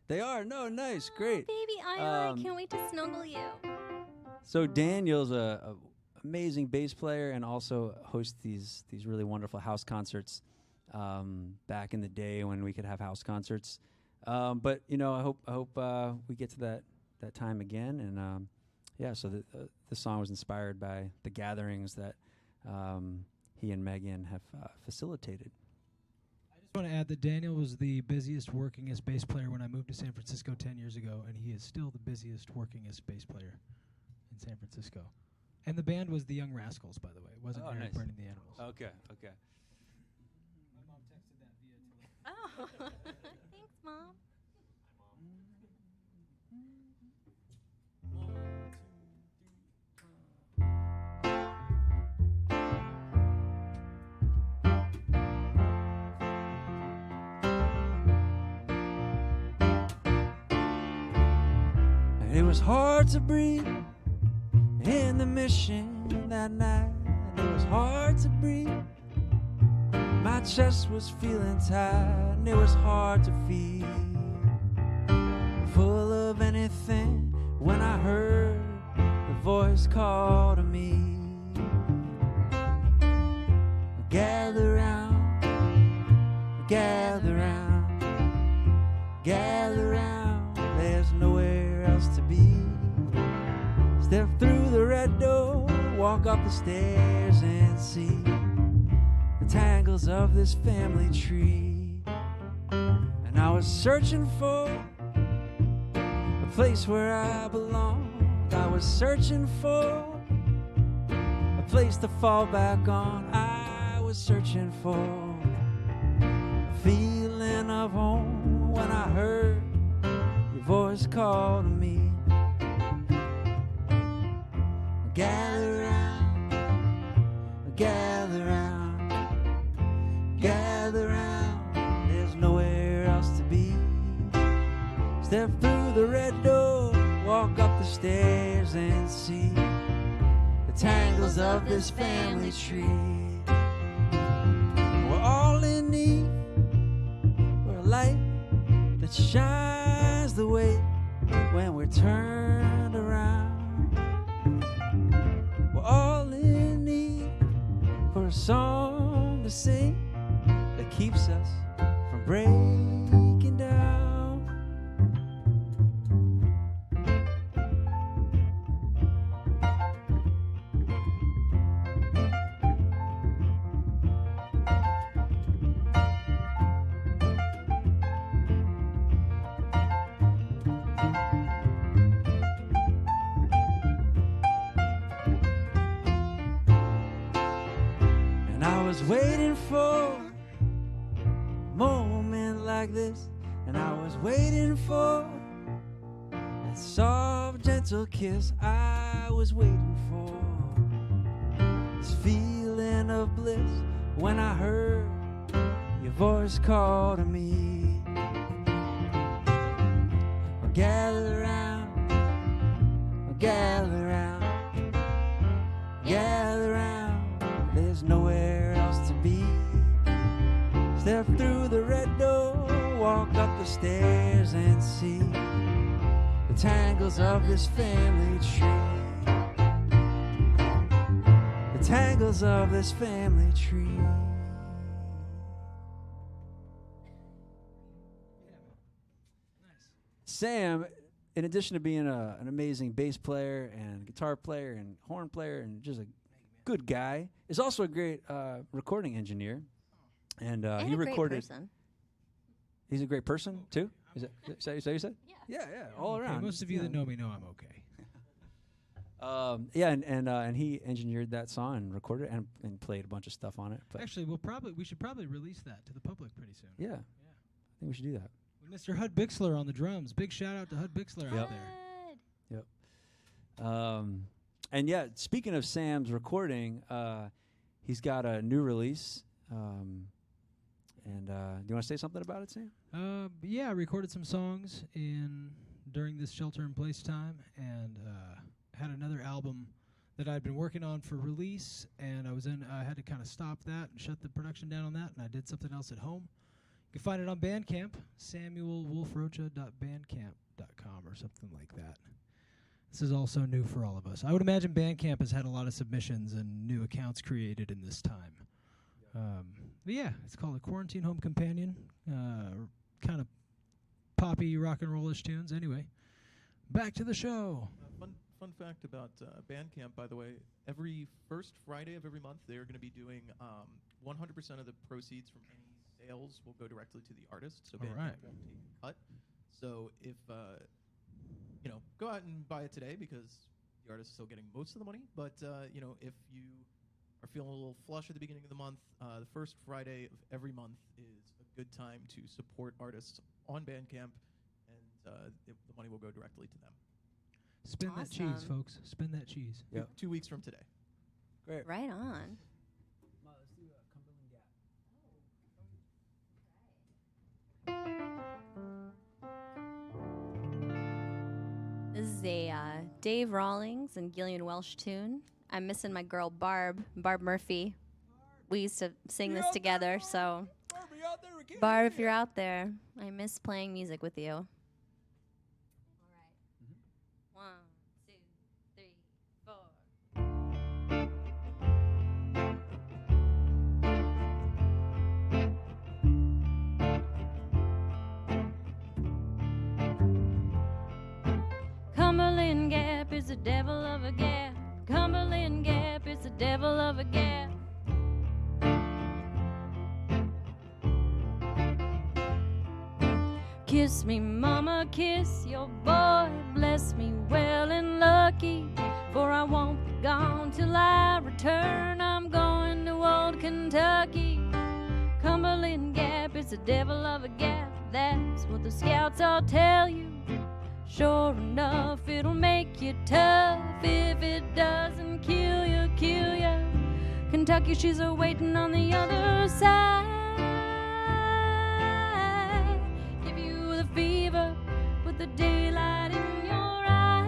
[SPEAKER 1] they are. No, nice, great.
[SPEAKER 2] Baby Isla, I can't wait to snuggle you.
[SPEAKER 1] So Daniel's a amazing bass player and also hosts these really wonderful house concerts. Back in the day when we could have house concerts, but you know, I hope we get to that time again. And yeah, so the song was inspired by the gatherings that he and Megan have facilitated.
[SPEAKER 3] I just want to add that Daniel was the busiest, workingest bass player when I moved to San Francisco 10 years ago, and he is still the busiest, workingest bass player in San Francisco. And the band was the Young Rascals, by the way. It wasn't
[SPEAKER 1] Oh,
[SPEAKER 3] Eric
[SPEAKER 1] nice.
[SPEAKER 3] Burning the Animals.
[SPEAKER 1] Okay.
[SPEAKER 3] My mom texted that via telephone.
[SPEAKER 2] Oh, thanks, Mom.
[SPEAKER 1] It was hard to breathe in the mission that night. It was hard to breathe. My chest was feeling tight, and it was hard to feel full of anything when I heard the voice call to me. walk up the stairs and see the tangles of this family tree. And I was searching for a place where I belonged. I was searching for a place to fall back on. I was searching for a feeling of home when I heard your voice call to me. Gather round, gather round, gather round. There's nowhere else to be. Step through the red door, walk up the stairs and see the tangles of this family tree. We're all in need for a light that shines the way when we're turned around. We're all in need for a song to sing that keeps us from breaking down. Waiting for a moment like this, and I was waiting for that soft, gentle kiss. I was waiting for this feeling of bliss when I heard your voice call to me. Oh, gather round, oh, gather round, gather round. There's nowhere else to be. Step through the red door, walk up the stairs and see the tangles of this family tree. The tangles of this family tree. Sam, in addition to being an amazing bass player and guitar player and horn player and just a good guy, is also a great recording engineer, and he recorded. He's a great person too. Is that you said? Yeah, all
[SPEAKER 3] Okay,
[SPEAKER 1] around.
[SPEAKER 3] most of you that know me know I'm okay.
[SPEAKER 1] And he engineered that song and recorded it and played a bunch of stuff on it. But
[SPEAKER 3] Actually, we should probably release that to the public pretty soon.
[SPEAKER 1] yeah, I think we should do that.
[SPEAKER 3] With Mr. Hud Bixler on the drums. Big shout out to Hud Bixler out there.
[SPEAKER 1] And yeah, speaking of Sam's recording, he's got a new release. Do you want to say something about it, Sam?
[SPEAKER 3] Yeah, I recorded some songs during this shelter-in-place time, and had another album that I'd been working on for release, and I had to kind of stop that and shut the production down on that, and I did something else at home. You can find it on Bandcamp, samuelwolfrocha.bandcamp.com or something like that. This is also new for all of us. I would imagine Bandcamp has had a lot of submissions and new accounts created in this time. But yeah, it's called a Quarantine Home Companion. Kind of poppy rock and rollish tunes. Anyway, back to the show.
[SPEAKER 5] Fun fact about Bandcamp, by the way, every first Friday of every month, they're going to be doing 100% of the proceeds from any sales will go directly to the artist. So Bandcamp won't take a cut. So if go out and buy it today because the artist is still getting most of the money. But if you are feeling a little flush at the beginning of the month, the first Friday of every month is a good time to support artists on Bandcamp, and the money will go directly to them.
[SPEAKER 3] Spin that cheese, folks. Spin that cheese.
[SPEAKER 1] Yep.
[SPEAKER 5] 2 weeks from today.
[SPEAKER 1] Great.
[SPEAKER 2] Right on.
[SPEAKER 1] Let's do Cumberland Gap.
[SPEAKER 2] This is a Dave Rawlings and Gillian Welsh tune. I'm missing my girl Barb Murphy. We used to sing this together, so Barb, if you're out there, I miss playing music with you. All right. 1, 2, 3, 4. Cumberland Gap is the devil of a gap. Cumberland Gap devil of a gap. Kiss me, mama, kiss your boy. Bless me well and lucky, for I won't be gone till I return. I'm going to old Kentucky. Cumberland Gap, it's a devil of a gap. That's what the scouts all tell you. Sure enough, it'll make you tough. If it doesn't kill you, kill you. Kentucky, she's a waiting on the other side. Give you the fever, put the daylight in your eye.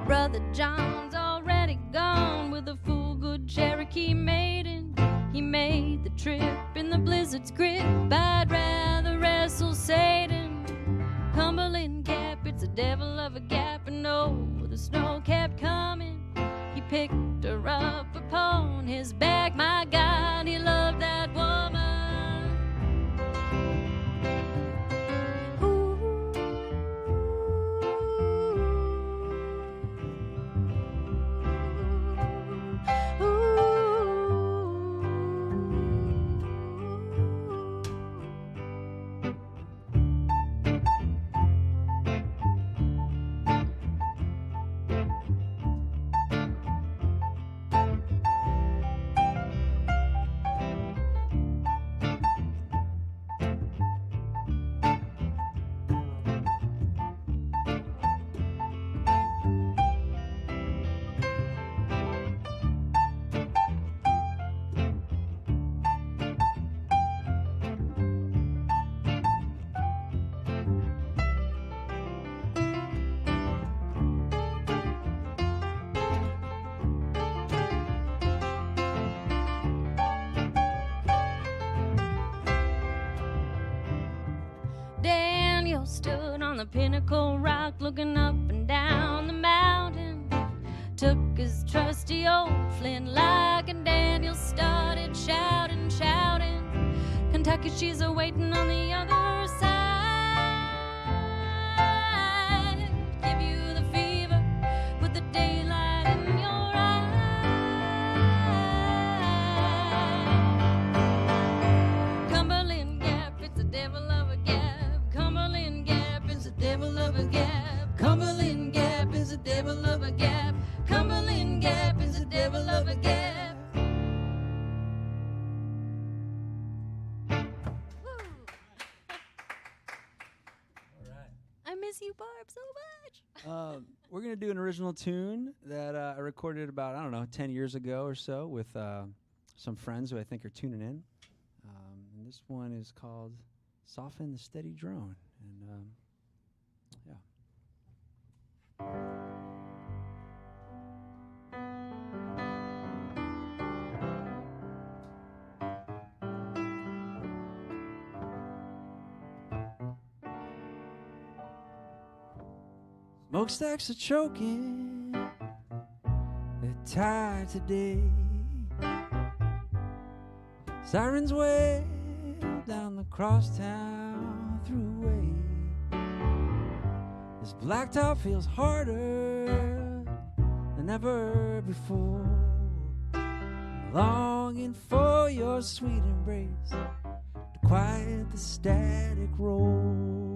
[SPEAKER 2] Brother John's already gone with a full good Cherokee maiden. He made the trip in the blizzard's grip. I'd rather wrestle Satan. Cumberland Gap, it's a devil of a gap. And oh, the snow kept coming. He picked her up upon his back. My God, he loved that woman. Stood on the pinnacle rock, looking up and down the mountain. Took his trusty old flintlock, and Daniel started shouting, shouting. Kentucky, she's a waiting on the other side. Give you the fever, put the daylight in your eye. Cumberland Gap, it's a devil of a gap. Cumberland Gap is a devil of a gap. Cumberland Gap is a devil of a gap. Cumberland Gap is a devil of a gap. I miss you, Barb, so much.
[SPEAKER 1] We're going to do an original tune that I recorded about, 10 years ago or so with some friends who I think are tuning in. And this one is called Soften the Steady Drone. And, yeah. Smokestacks are choking, they're tired today. Sirens wail down the crosstown throughway. This blacktop feels harder than ever before. Longing for your sweet embrace to quiet the static roll.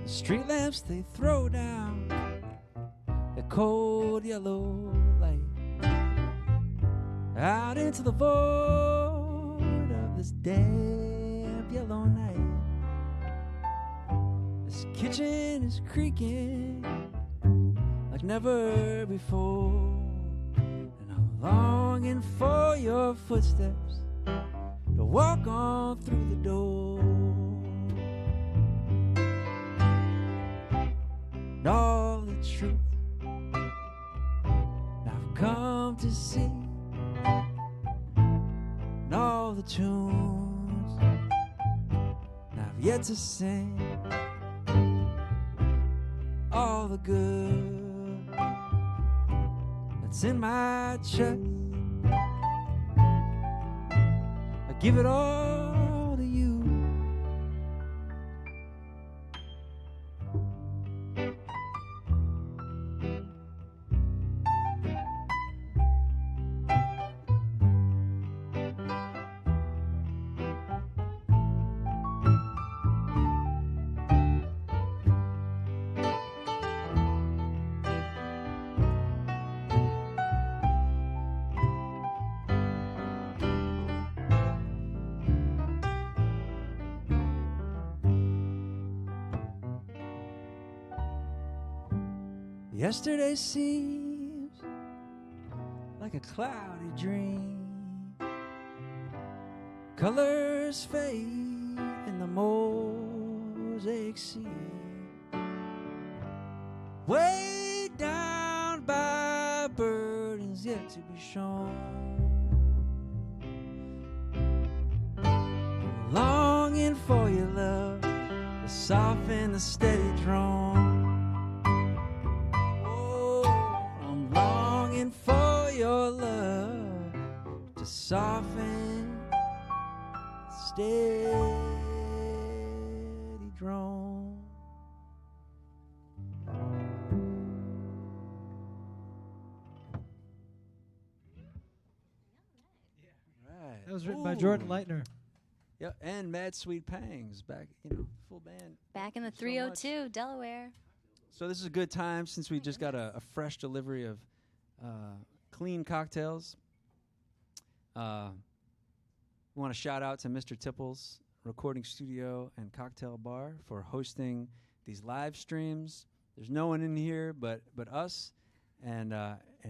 [SPEAKER 1] The street lamps they throw down the cold yellow light out into the void of this damp yellow night. This kitchen is creaking like never before, and I'm longing for your footsteps to walk on through the door. And all the truth I've come to see, and all the tunes I've yet to sing, all the good that's in my chest, I give it all to you. Yesterday seems like a cloudy dream. Colors fade in the mosaic sea. Weighed down by burdens yet to be shown. Longing for your love to soften the steady drone. Oh, I'm longing for your love to soften the steady drone. Right.
[SPEAKER 3] That was written by Jordan
[SPEAKER 1] Ooh.
[SPEAKER 3] Leitner.
[SPEAKER 1] Yep, and Mad Sweet Pangs back, full band.
[SPEAKER 2] Back in the
[SPEAKER 1] Thank you so much.
[SPEAKER 2] 302, Delaware.
[SPEAKER 1] So this is a good time since we just got a fresh delivery of clean cocktails. We want to shout out to Mr. Tipples Recording Studio and Cocktail Bar for hosting these live streams. There's no one in here but us and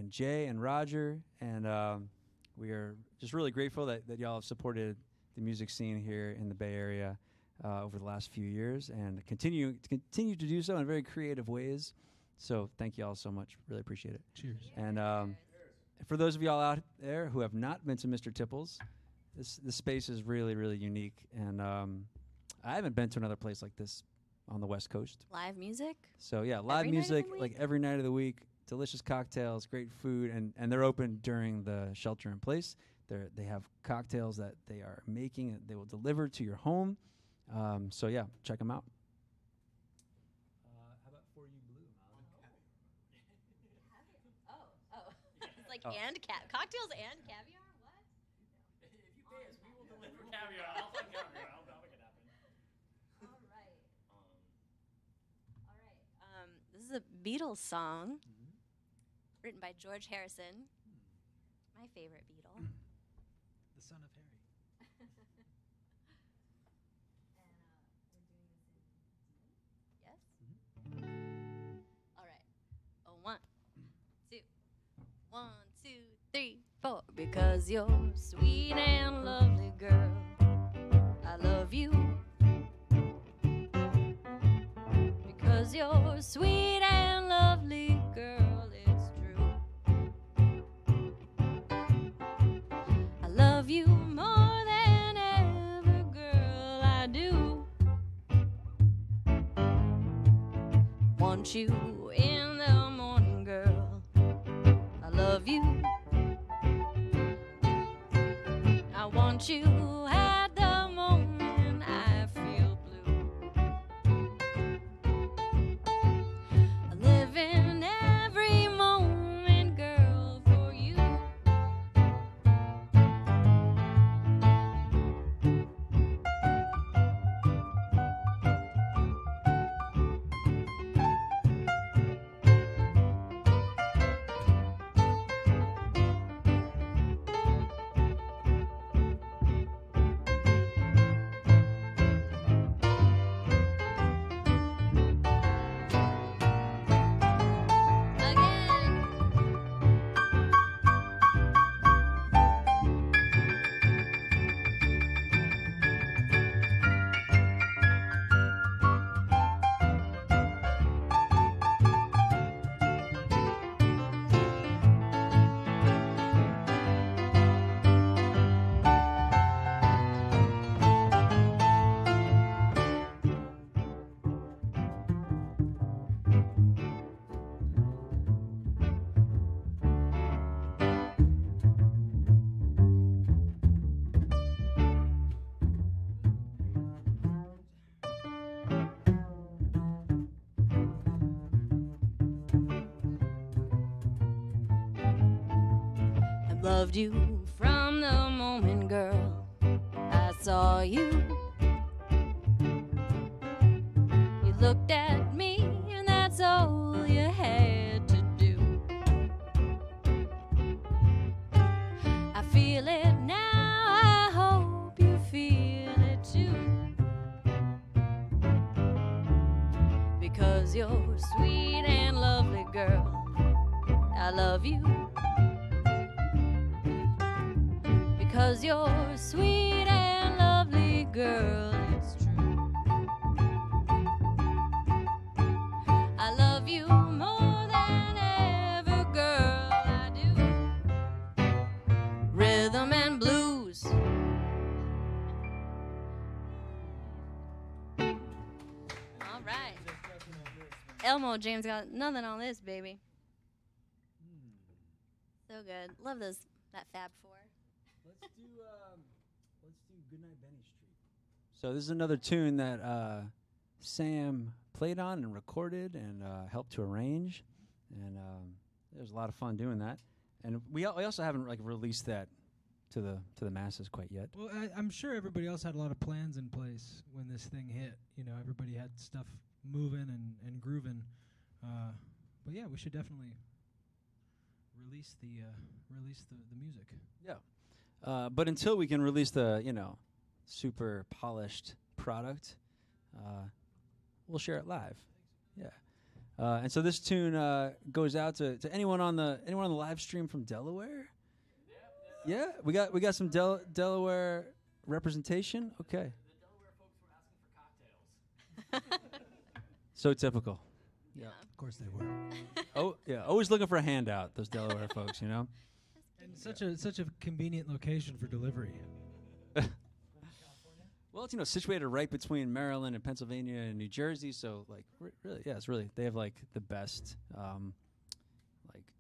[SPEAKER 1] Jay and Roger, and we are just really grateful that y'all have supported the music scene here in the Bay Area over the last few years, and continue to do so in very creative ways. So thank you all so much. Really appreciate it.
[SPEAKER 3] Cheers.
[SPEAKER 1] And for those of y'all out there who have not been to Mr. Tipples, this space is really, really unique. And I haven't been to another place like this on the West Coast.
[SPEAKER 2] Live music?
[SPEAKER 1] So yeah, live
[SPEAKER 2] Every night of the
[SPEAKER 1] music
[SPEAKER 2] week?
[SPEAKER 1] like every night of the week. Delicious cocktails, great food, and they're open during the shelter in place. They have cocktails that they are making that they will deliver to your home. So yeah, check them out. How about For You Blue?
[SPEAKER 2] Oh. It's like cocktails and caviar? What?
[SPEAKER 6] If you pay us, we will deliver caviar. I'll find caviar. I'll make it happen.
[SPEAKER 2] All right. This is a Beatles song written by George Harrison, my favorite Beatle.
[SPEAKER 3] The son of Harry.
[SPEAKER 2] Yes? All right. Oh, 1, 2. 1, 2, 3, 4. Because you're sweet and lovely, girl. I love you. Because you're sweet and lovely, girl. It's true. I love you more than ever, girl. I do. Want you in the morning, girl. I love you. I want you at the moment I feel blue. I live in every moment, girl, for you. Again. I loved you from the moment, girl, I saw you. You looked at me, and that's all you had to do. I feel it now, I hope you feel it too. because you're sweet and lovely, girl. I love you because you're sweet and lovely, girl. It's true. I love you more than ever, girl. I do. Rhythm and blues. All right. Elmo James got nothing on this, baby. So good. Love those that Fab Four.
[SPEAKER 1] Let's do Goodnight Benny Street. So this is another tune that Sam played on and recorded and helped to arrange, and it was a lot of fun doing that. And we also haven't released that to the masses quite yet.
[SPEAKER 3] Well, I'm sure everybody else had a lot of plans in place when this thing hit. You know, everybody had stuff moving and grooving. But yeah, we should definitely release the music.
[SPEAKER 1] Yeah. But until we can release the super polished product, we'll share it live. Yeah. And so this tune goes out to anyone on the live stream from Delaware. Yeah, we got some Delaware representation. Okay.
[SPEAKER 6] The Delaware folks were asking for cocktails.
[SPEAKER 1] So typical.
[SPEAKER 2] Yeah.
[SPEAKER 3] Of course they were.
[SPEAKER 1] Oh yeah, always looking for a handout. Those Delaware folks, you know.
[SPEAKER 3] And such a convenient location for delivery.
[SPEAKER 1] Well, it's situated right between Maryland and Pennsylvania and New Jersey, so really, yeah, it's really they have the best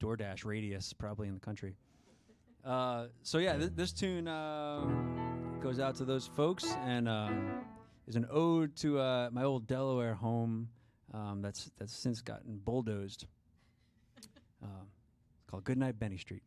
[SPEAKER 1] DoorDash radius probably in the country. So yeah, this tune goes out to those folks and is an ode to my old Delaware home that's since gotten bulldozed. It's called Goodnight Benny Street.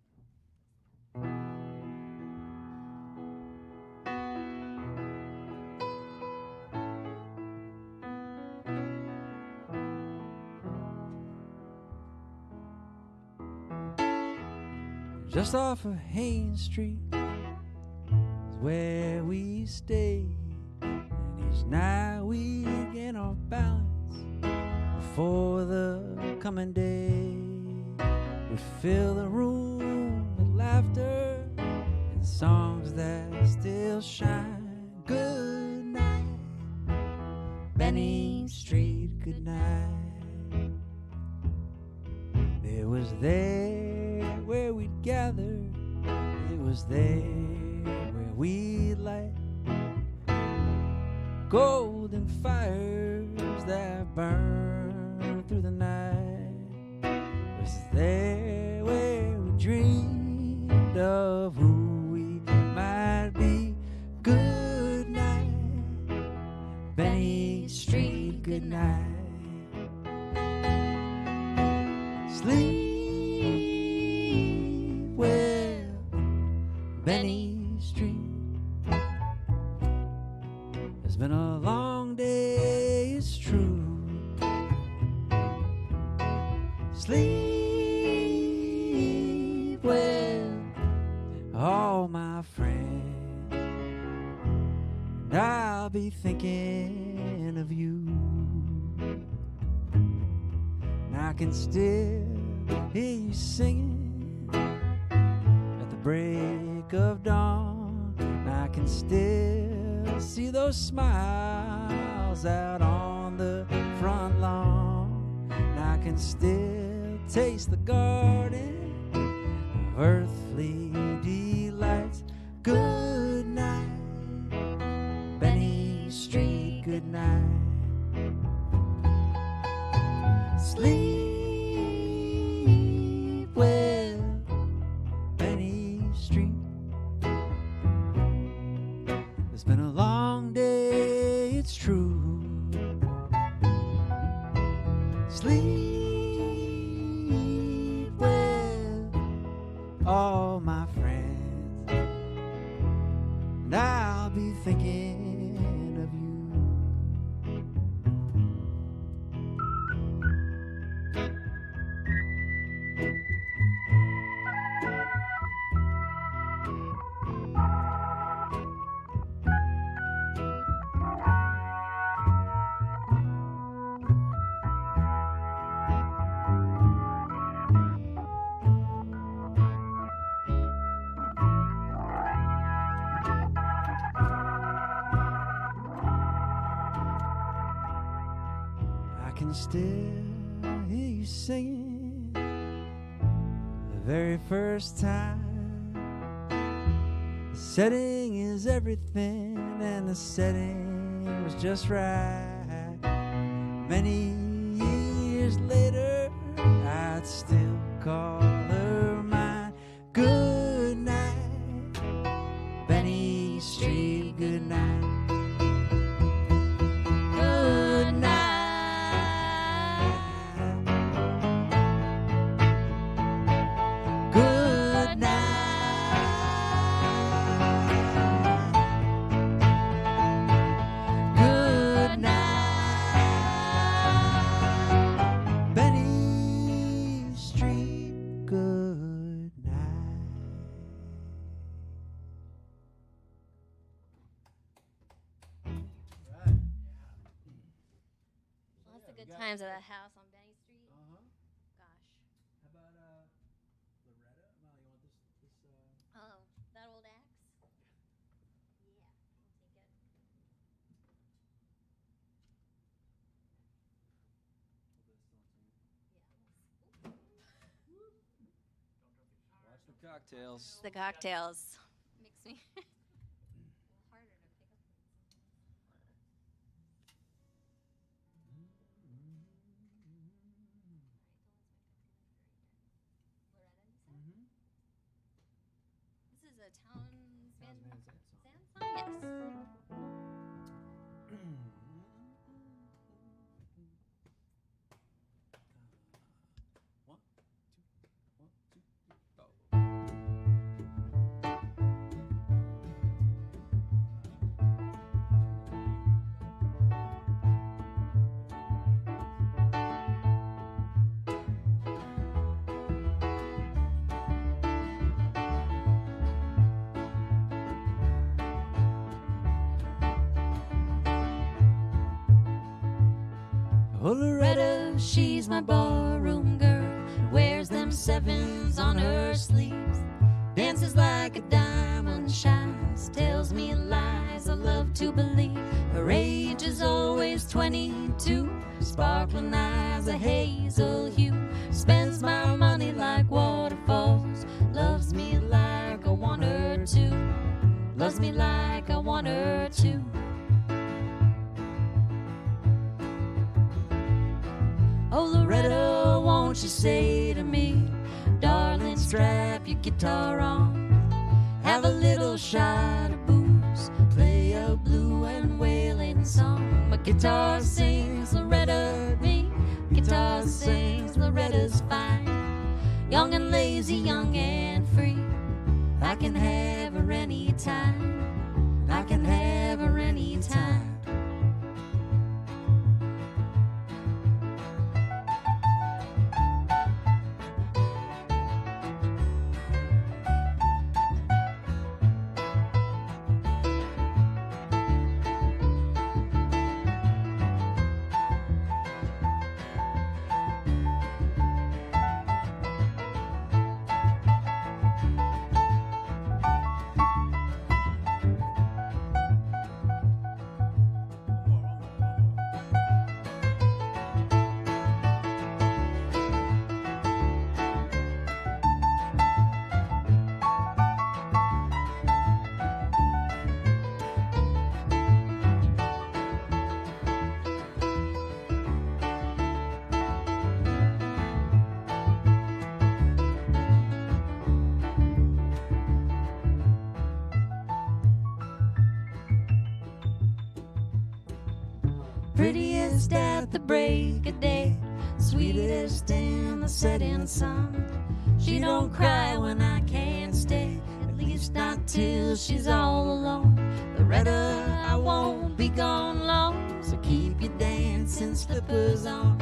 [SPEAKER 1] Just off of Haynes Street is where we stay, and each night we gain our balance before the coming day. We fill the room with laughter and songs that still shine. Good night, Benny Street, good night. It was there where we'd gather, it was there where we'd light golden fires that burn through the night. It was there where we dreamed of who we might be. Good night, Benny Street, good night. Sleep well, Benny Street. It's been a long day, it's true. Sleep well, all my friends, and I'll be thinking of you. And I can still hear you singing at the break of dawn. I can still see those smiles out on the front lawn. I can still taste the garden of earthly delights. Good night, Benny Street, good night. Sleep well, Benny Street. It's been a long day, it's true. Sleep well, all my friends, and I'll be thinking of you. can still hear you singing the very first time. The setting is everything, and the setting was just right. Many years later, I'd still call her mine. Good night, Benny Street, good night.
[SPEAKER 2] Good night.
[SPEAKER 1] Good night. Good night. Benny Street, good night.
[SPEAKER 2] Lots of good times at that house on Benny Street.
[SPEAKER 1] Uh-huh.
[SPEAKER 2] Gosh.
[SPEAKER 1] How about Loretta? Well, you want this
[SPEAKER 2] Oh, that old axe? Yeah, I'll take it.
[SPEAKER 1] Watch the cocktails.
[SPEAKER 2] The cocktails. Makes me a little harder to pick up. Loretta, you said?
[SPEAKER 1] Mm-hmm.
[SPEAKER 2] This is a Townsend
[SPEAKER 1] Townsend song.
[SPEAKER 2] song? Yes.
[SPEAKER 1] One, two, go. Oh,
[SPEAKER 2] Loretta, she's my barroom girl. Wears them sevens on her sleeves. Dances like a diamond shines. Tells me lies I love to believe. Her age is always 22. Sparkling eyes, a hazel hue. Spends my money like waterfalls. Loves me like I want her to. Loves me like I want her to. Oh, Loretta, won't you say to me, darling, strap your guitar on. Have a little shot of booze. Play a blue and wailing song. My guitar sings, Loretta, me. Guitar sings, Loretta's fine. Young and lazy, young and free. I can have her anytime. I can have her anytime. Prettiest at the break of day, sweetest in the setting sun. She don't cry when I can't stay, at least not till she's all alone. Loretta, I won't be gone long, so keep your dancing slippers on.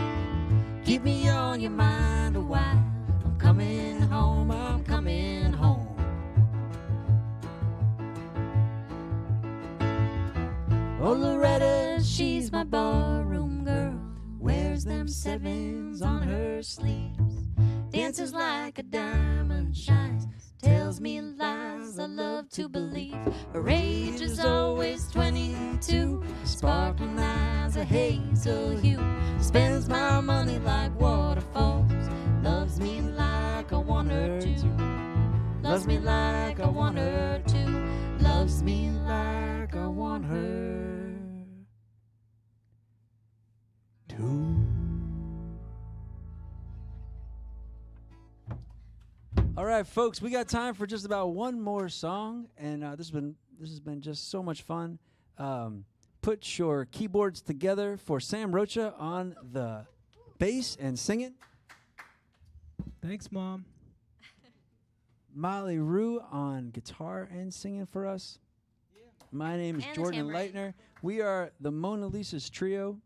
[SPEAKER 2] Keep me on your mind a while. I'm coming home, I'm coming home. Oh, Loretta, she's my barroom girl. Wears them sevens on her sleeves. Dances like a diamond shines. Tells me lies I love to believe. Her age is always 22. Sparkling eyes, a hazel hue. spends my money like waterfalls, loves me like I want her to, loves me like I want her to, loves me like I want her
[SPEAKER 1] to. All right, folks, we got time for just about one more song, and this has been just so much fun. Put your keyboards together for Sam Rocha on the bass and singing.
[SPEAKER 3] Thanks, Mom.
[SPEAKER 1] Molly Rue on guitar and singing for us. Yeah. My name is
[SPEAKER 2] And
[SPEAKER 1] Jordan
[SPEAKER 2] tambourine.
[SPEAKER 1] Leitner. We are the Mona Lisa's Trio,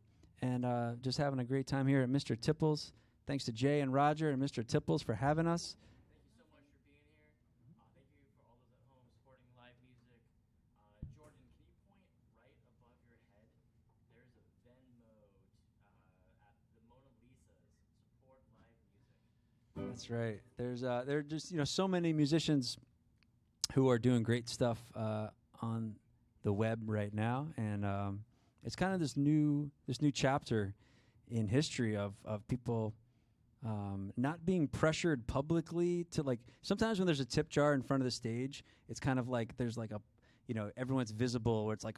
[SPEAKER 1] and just having a great time here at Mr. Tipples. Thanks to Jay and Roger and Mr. Tipples for having us.
[SPEAKER 6] Thank you so much for being here. Thank you for all those at home supporting live music. Jordan, can you point right above your head? There's a Venmo at the Mona Lisa's. Support live music.
[SPEAKER 1] That's right. There are just so many musicians who are doing great stuff on the web right now, and it's kind of this new chapter in history of people not being pressured publicly to, like, sometimes when there's a tip jar in front of the stage, it's kind of like there's like a everyone's visible, where it's like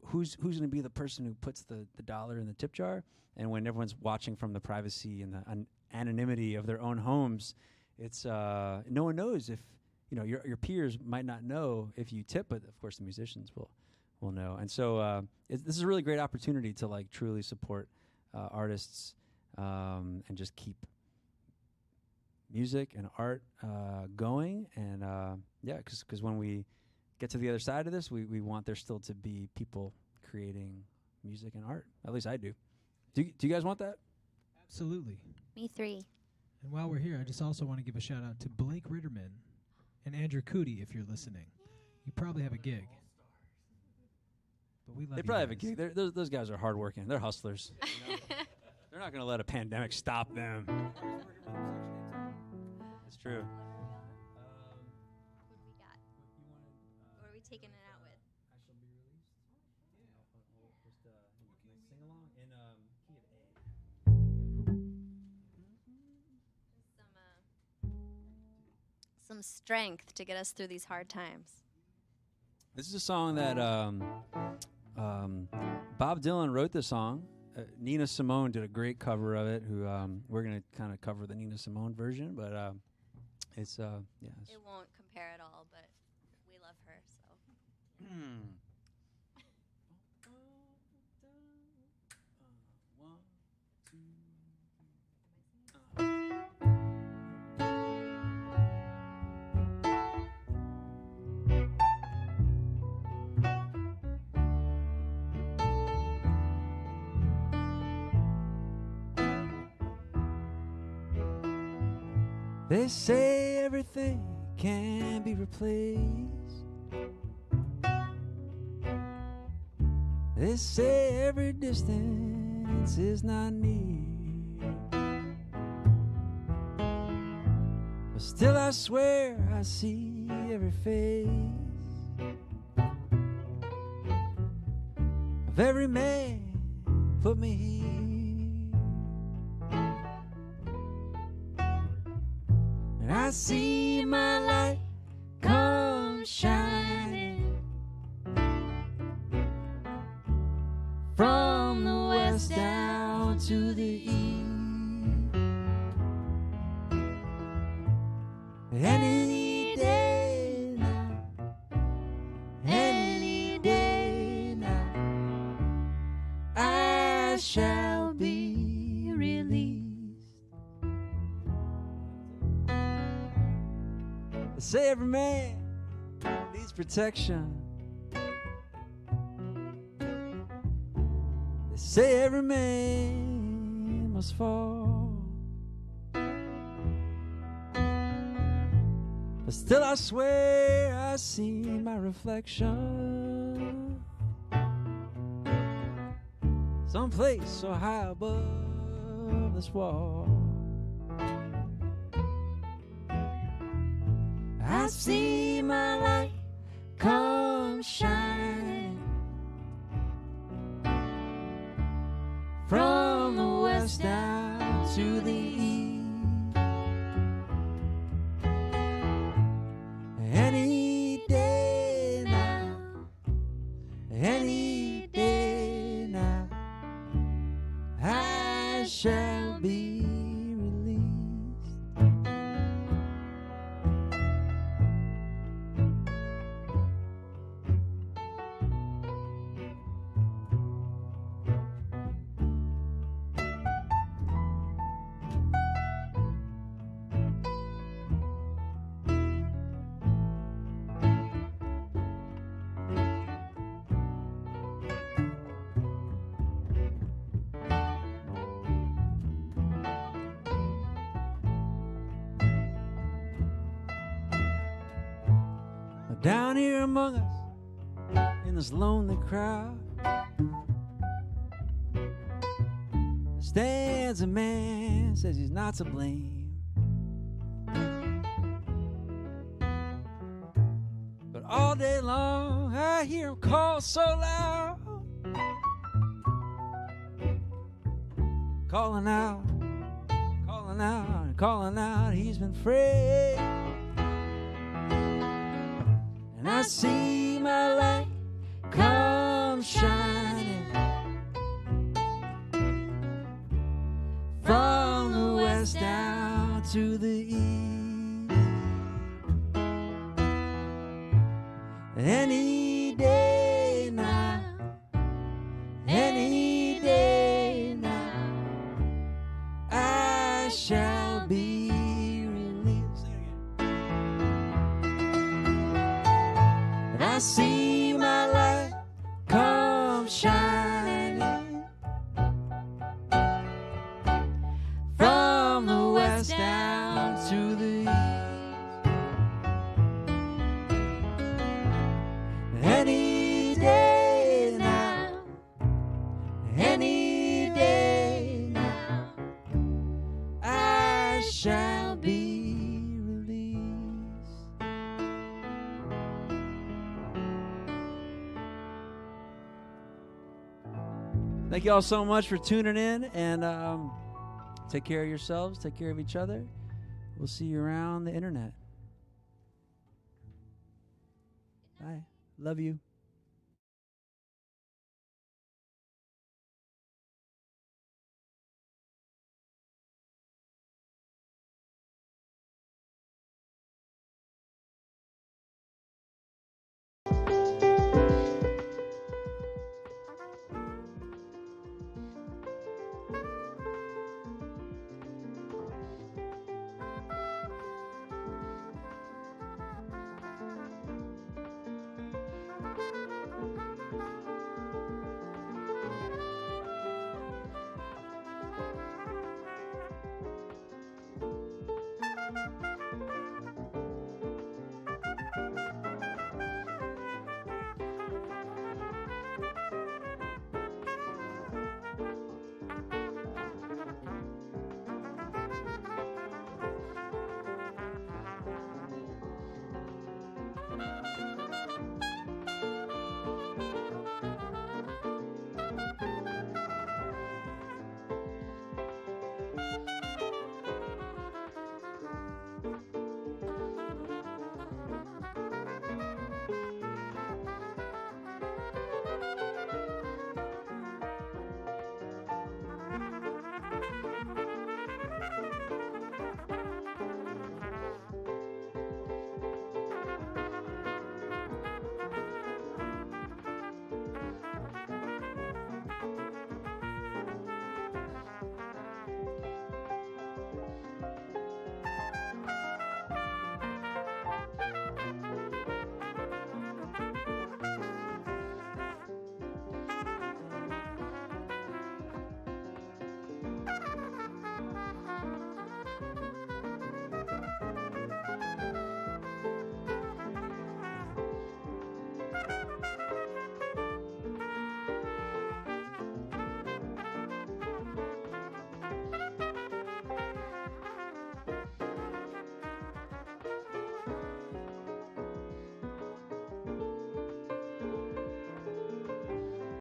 [SPEAKER 1] who's going to be the person who puts the dollar in the tip jar, and when everyone's watching from the privacy and the anonymity of their own homes, it's no one knows if your peers might not know if you tip, but of course the musicians will know. And so this is a really great opportunity to like truly support artists and just keep music and art going. And because when we get to the other side of this, we want there still to be people creating music and art. At least I do. Do you guys want that?
[SPEAKER 3] Absolutely.
[SPEAKER 2] Me 3.
[SPEAKER 3] And while we're here, I just also want to give a shout out to Blake Ritterman and Andrew Cootie if you're listening. You probably have a gig. But we love
[SPEAKER 1] They
[SPEAKER 3] you
[SPEAKER 1] probably have a
[SPEAKER 3] guys.
[SPEAKER 1] gig. Those guys are hardworking. They're hustlers. They're not going to let a pandemic stop them. That's true.
[SPEAKER 2] What we got? What are we taking it out with?
[SPEAKER 1] I shall be released. Just sing along in key of
[SPEAKER 2] Some strength to get us through these hard times.
[SPEAKER 1] This is a song that Bob Dylan wrote the song. Nina Simone did a great cover of it. Who we're gonna kind of cover the Nina Simone version, but it's It's
[SPEAKER 2] It won't compare at all, but we love her, so.
[SPEAKER 1] One, two, They say everything can be replaced. They say every distance is not near. But still I swear I see every face of every man put me here. And I see my light come shining from the west down to the east. Any day now, any day now, I shall be released. They say every man needs protection. They say every man must fall. But still I swear I see my reflection someplace so high above this wall. I see my light come shining from the west to the east. Any day now, any day now, I shall be released. Down here among us in this lonely crowd stands a man, says he's not to blame, but all day long I hear him call so loud, calling out, calling out, calling out. He's been free. And I see my light come shining from the west down to the east. Any day now, any day now, I shall be released. I see my light come shining from the west down to the east. Any day now, any day now, I shall be released. Thank you all so much for tuning in, and take care of yourselves, take care of each other. We'll see you around the internet. Bye. Love you.